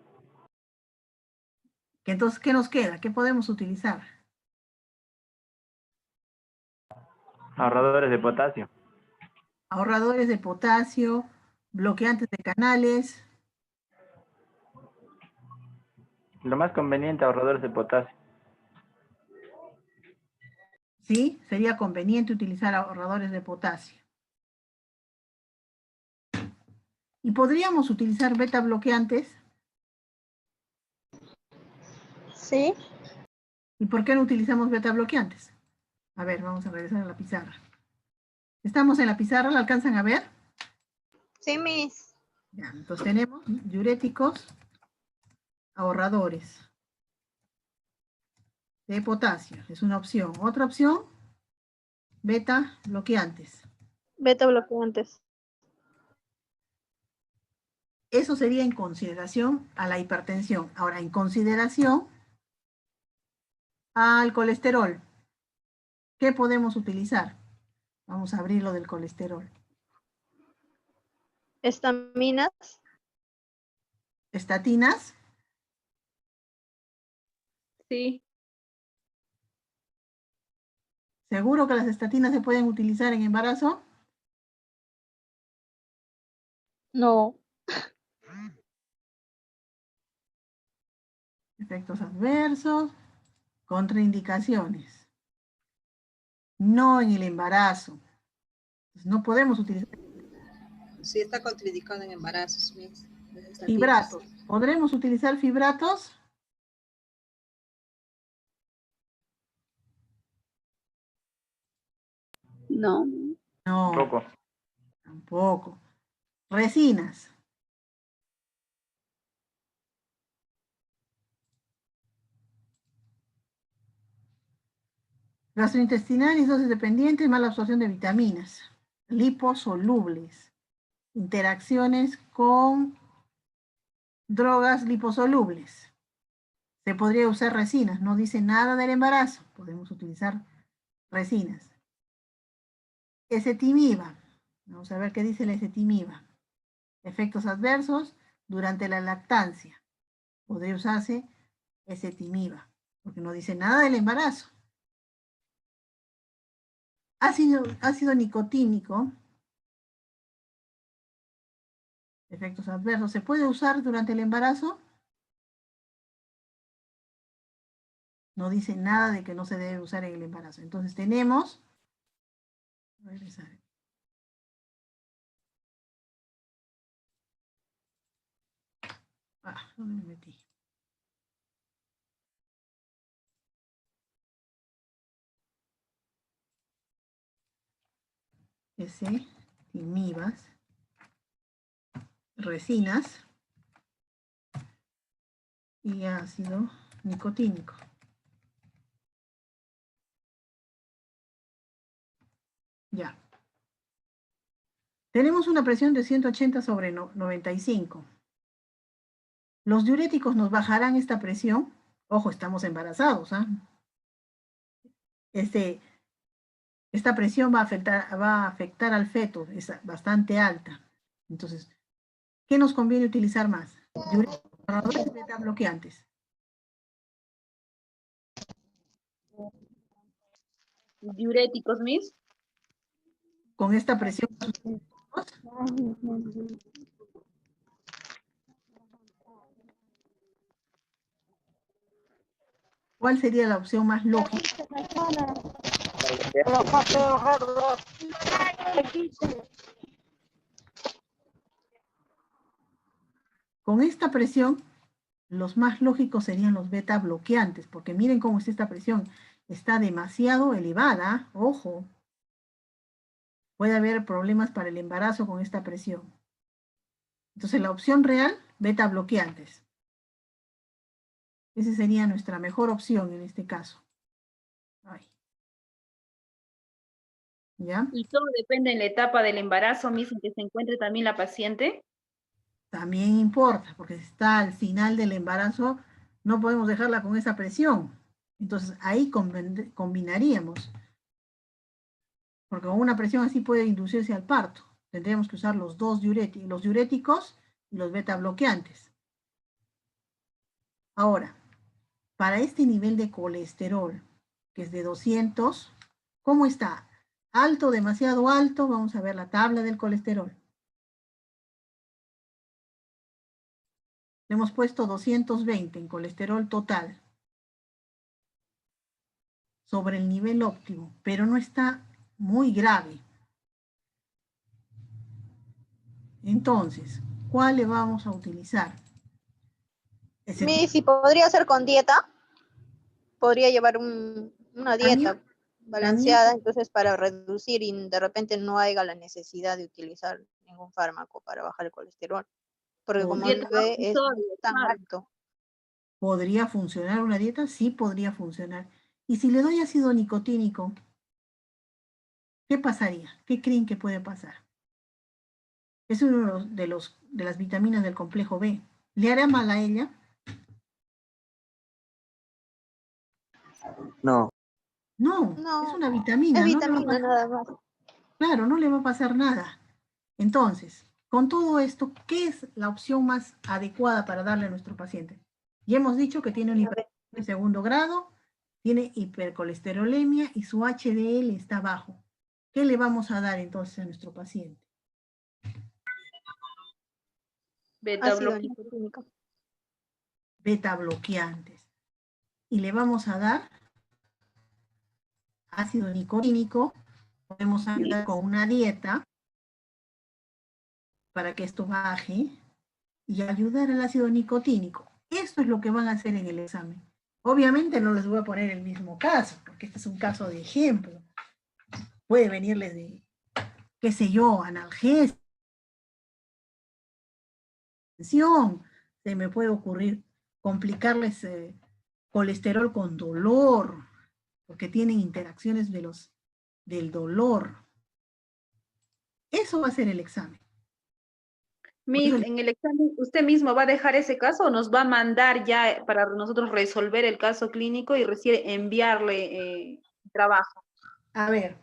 Entonces, ¿qué nos queda? ¿Qué podemos utilizar? Ahorradores de potasio. Ahorradores de potasio, bloqueantes de canales. Lo más conveniente, ahorradores de potasio. ¿Sí? Sería conveniente utilizar ahorradores de potasio. ¿Y podríamos utilizar beta bloqueantes? Sí. ¿Y por qué no utilizamos beta bloqueantes? A ver, vamos a regresar a la pizarra. ¿Estamos en la pizarra? ¿La alcanzan a ver? Sí, Miss. Ya, entonces tenemos diuréticos, ahorradores de potasio. Es una opción. Otra opción, beta bloqueantes. Beta bloqueantes. Eso sería en consideración a la hipertensión. Ahora, en consideración al colesterol, ¿qué podemos utilizar? Vamos a abrir lo del colesterol. Estaminas. ¿Estatinas? Sí. ¿Seguro que las estatinas se pueden utilizar en embarazo? No. Efectos adversos, contraindicaciones. No en el embarazo. Entonces, no podemos utilizar sí está contraindicado en embarazos, Miss. fibratos. ¿Podremos utilizar fibratos? No. No, Poco. tampoco. Resinas. Gastrointestinal y dosis dependientes, mala absorción de vitaminas. Liposolubles. Interacciones con drogas liposolubles. Se podría usar resinas. No dice nada del embarazo. Podemos utilizar resinas. Ezetimiba. Vamos a ver qué dice la ezetimiba. Efectos adversos durante la lactancia. Podría usarse ezetimiba, porque no dice nada del embarazo. Ácido nicotínico. Efectos adversos. ¿Se puede usar durante el embarazo? No dice nada de que no se debe usar en el embarazo. Entonces tenemos... Voy a regresar. ¿Dónde me metí? Timivas, resinas y ácido nicotínico. Ya. Tenemos una presión de 180 sobre 95. Los diuréticos nos bajarán esta presión. Ojo, estamos embarazados, ¿ah? Esta presión va a afectar al feto, es bastante alta. Entonces, ¿qué nos conviene utilizar más? Diuréticos beta bloqueantes. Diuréticos, Miss. Con esta presión. ¿Cuál sería la opción más lógica? Con esta presión, los más lógicos serían los beta bloqueantes, porque miren cómo está esta presión. Está demasiado elevada, ojo. Puede haber problemas para el embarazo con esta presión. Entonces, la opción real, beta bloqueantes. Esa sería nuestra mejor opción en este caso. ¿Ya? ¿Y todo depende en la etapa del embarazo, Miss, en que se encuentre también la paciente? También importa, porque si está al final del embarazo, no podemos dejarla con esa presión. Entonces, ahí combinaríamos. Porque con una presión así puede inducirse al parto. Tendríamos que usar los dos diuréticos, los diuréticos y los beta bloqueantes. Ahora, para este nivel de colesterol, que es de 200, ¿cómo está? ¿Alto, demasiado alto? Vamos a ver la tabla del colesterol. Le hemos puesto 220 en colesterol total sobre el nivel óptimo, pero no está muy grave. Entonces, ¿cuál le vamos a utilizar? Si podría ser con dieta, podría llevar una dieta balanceada, entonces para reducir y de repente no haya la necesidad de utilizar ningún fármaco para bajar el colesterol, porque como ve es tan alto. ¿Podría funcionar una dieta? Sí, podría funcionar. Y si le doy ácido nicotínico, ¿qué pasaría? ¿Qué creen que puede pasar? Es uno de las vitaminas del complejo B. ¿Le hará mal a ella? No. No, es una vitamina. Es vitamina nada más. Claro, no le va a pasar nada. Entonces, con todo esto, ¿qué es la opción más adecuada para darle a nuestro paciente? Ya hemos dicho que tiene una hipertensión de segundo grado, tiene hipercolesterolemia y su HDL está bajo. ¿Qué le vamos a dar entonces a nuestro paciente? Beta bloqueantes. Y le vamos a dar ácido nicotínico. Podemos ayudar con una dieta para que esto baje y ayudar al ácido nicotínico. Esto es lo que van a hacer en el examen. Obviamente no les voy a poner el mismo caso, porque este es un caso de ejemplo. Puede venirles de, qué sé yo, analgesia, se me puede ocurrir complicarles colesterol con dolor, porque tienen interacciones del dolor. Eso va a ser el examen. Miss, en el examen, ¿usted mismo va a dejar ese caso o nos va a mandar ya para nosotros resolver el caso clínico y recién enviarle trabajo? A ver,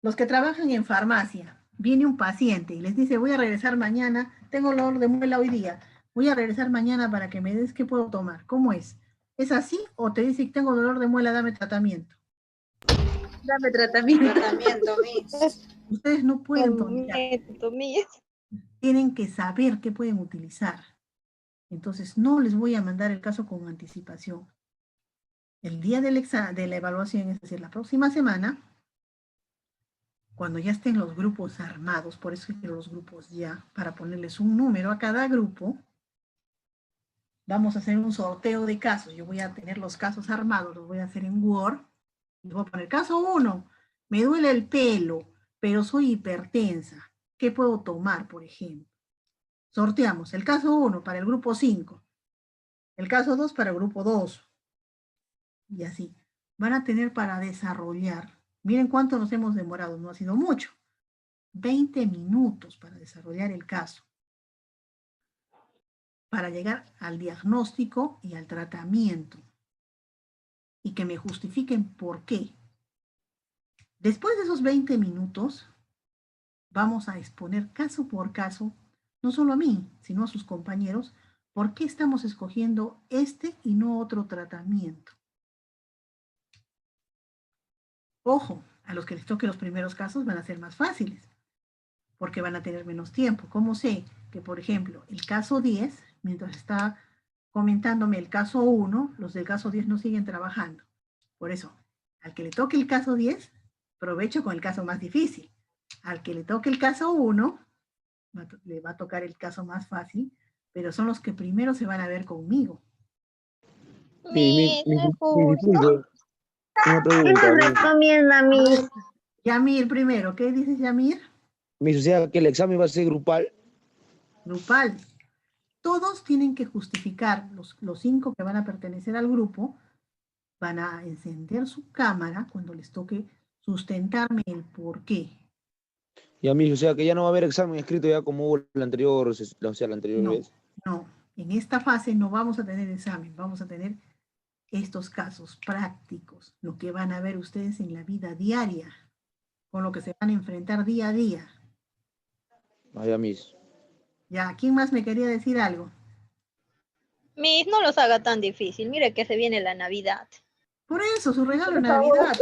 los que trabajan en farmacia, viene un paciente y les dice, voy a regresar mañana, tengo dolor de muela hoy día, voy a regresar mañana para que me des qué puedo tomar. ¿Cómo es? ¿Es así o te dice, tengo dolor de muela, dame tratamiento? Dame tratamiento. Tratamiento, Miss. Ustedes no pueden poner. tienen que saber qué pueden utilizar. Entonces, no les voy a mandar el caso con anticipación. El día de la evaluación, es decir, la próxima semana, cuando ya estén los grupos armados, por eso quiero los grupos ya, para ponerles un número a cada grupo, vamos a hacer un sorteo de casos. Yo voy a tener los casos armados, los voy a hacer en Word. Les voy a poner caso 1, me duele el pelo, pero soy hipertensa. ¿Qué puedo tomar, por ejemplo? Sorteamos el caso 1 para el grupo 5, el caso 2 para el grupo 2. Y así. Van a tener para desarrollar. Miren cuánto nos hemos demorado, no ha sido mucho. 20 minutos para desarrollar el caso. Para llegar al diagnóstico y al tratamiento. Y que me justifiquen por qué. Después de esos 20 minutos, vamos a exponer caso por caso, no solo a mí, sino a sus compañeros, por qué estamos escogiendo este y no otro tratamiento. Ojo, a los que les toque los primeros casos van a ser más fáciles, porque van a tener menos tiempo. ¿Cómo sé que, por ejemplo, el caso 10, mientras está comentándome el caso 1, los del caso 10 no siguen trabajando? Por eso, al que le toque el caso 10, provecho con el caso más difícil. Al que le toque el caso 1, le va a tocar el caso más fácil, pero son los que primero se van a ver conmigo. Disculpe, una pregunta. ¿Qué nos recomienda, Miss? Yamir primero, ¿qué dices, Yamir? O sea, que el examen va a ser grupal. Grupal. Todos tienen que justificar, los 5 que van a pertenecer al grupo, van a encender su cámara cuando les toque sustentarme el por qué. Y a mí, o sea, que ya no va a haber examen escrito ya como hubo la anterior, o sea, la anterior vez. No, en esta fase no vamos a tener examen, vamos a tener estos casos prácticos, lo que van a ver ustedes en la vida diaria, con lo que se van a enfrentar día a día. Vaya, Miss. Ya, ¿quién más me quería decir algo? Miss, no los haga tan difícil. Mire que se viene la Navidad. Por eso, su regalo de Navidad,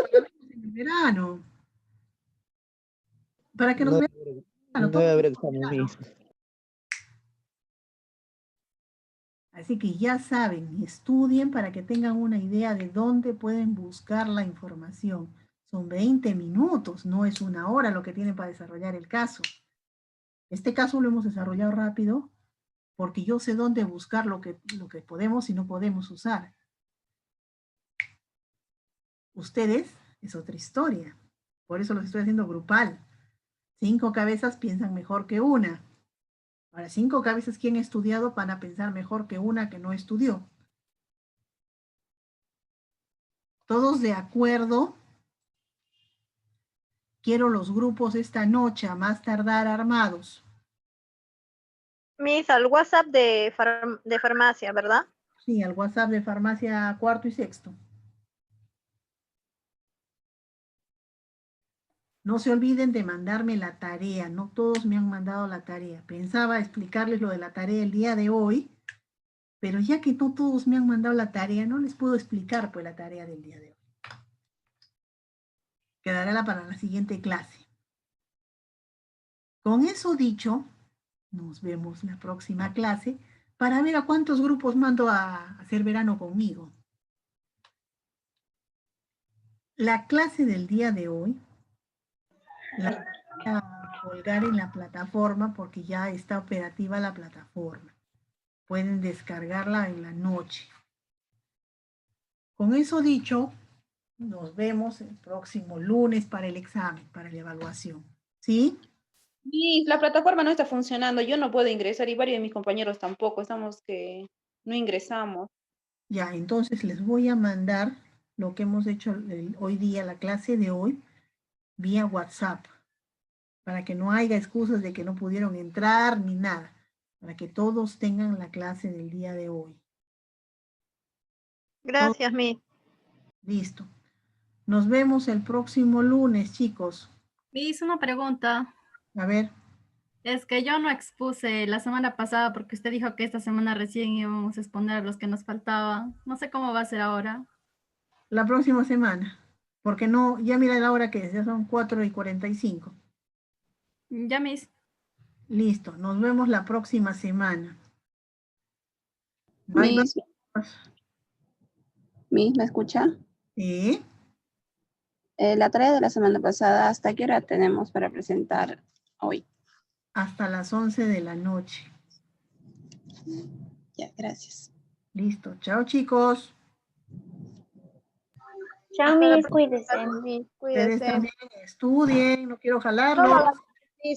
en el verano. Para que nos vean. No debe haber examen, Miss. Así que ya saben, estudien para que tengan una idea de dónde pueden buscar la información. Son 20 minutos, no es 1 hora lo que tienen para desarrollar el caso. Este caso lo hemos desarrollado rápido porque yo sé dónde buscar lo que podemos y no podemos usar. Ustedes es otra historia. Por eso los estoy haciendo grupal. 5 cabezas piensan mejor que una. Ahora, 5 cabezas que han estudiado van a pensar mejor que una que no estudió. ¿Todos de acuerdo? Quiero los grupos esta noche, a más tardar armados. Miss, al WhatsApp de farmacia, ¿verdad? Sí, al WhatsApp de farmacia 4º y 6º. No se olviden de mandarme la tarea, no todos me han mandado la tarea. Pensaba explicarles lo de la tarea el día de hoy, pero ya que no todos me han mandado la tarea, no les puedo explicar pues la tarea del día de hoy. Quedará para la siguiente clase. Con eso dicho, nos vemos la próxima clase para ver a cuántos grupos mando a hacer verano conmigo. La clase del día de hoy la voy a colgar en la plataforma porque ya está operativa la plataforma. Pueden descargarla en la noche. Con eso dicho, nos vemos el próximo lunes para el examen, para la evaluación. ¿Sí? Y la plataforma no está funcionando, yo no puedo ingresar y varios de mis compañeros tampoco, estamos que no ingresamos. Ya, entonces les voy a mandar lo que hemos hecho hoy día, la clase de hoy, vía WhatsApp, para que no haya excusas de que no pudieron entrar ni nada, para que todos tengan la clase del día de hoy. Gracias, Miss. Listo. Nos vemos el próximo lunes, chicos. Miss, una pregunta. A ver. Es que yo no expuse la semana pasada porque usted dijo que esta semana recién íbamos a exponer los que nos faltaban. No sé cómo va a ser ahora. La próxima semana. Porque no, ya mira la hora que es, ya son 4:45. Ya, Miss. Listo, nos vemos la próxima semana. Bye, Miss, Miss, ¿me escucha? Sí. La tarea de la semana pasada, ¿hasta qué hora tenemos para presentar hoy? Hasta las 11 de la noche. Ya, gracias. Listo, chao chicos. Chao, Miss, cuídese. Ustedes Cuídese. también estudien, no quiero No, jalarlos. sí,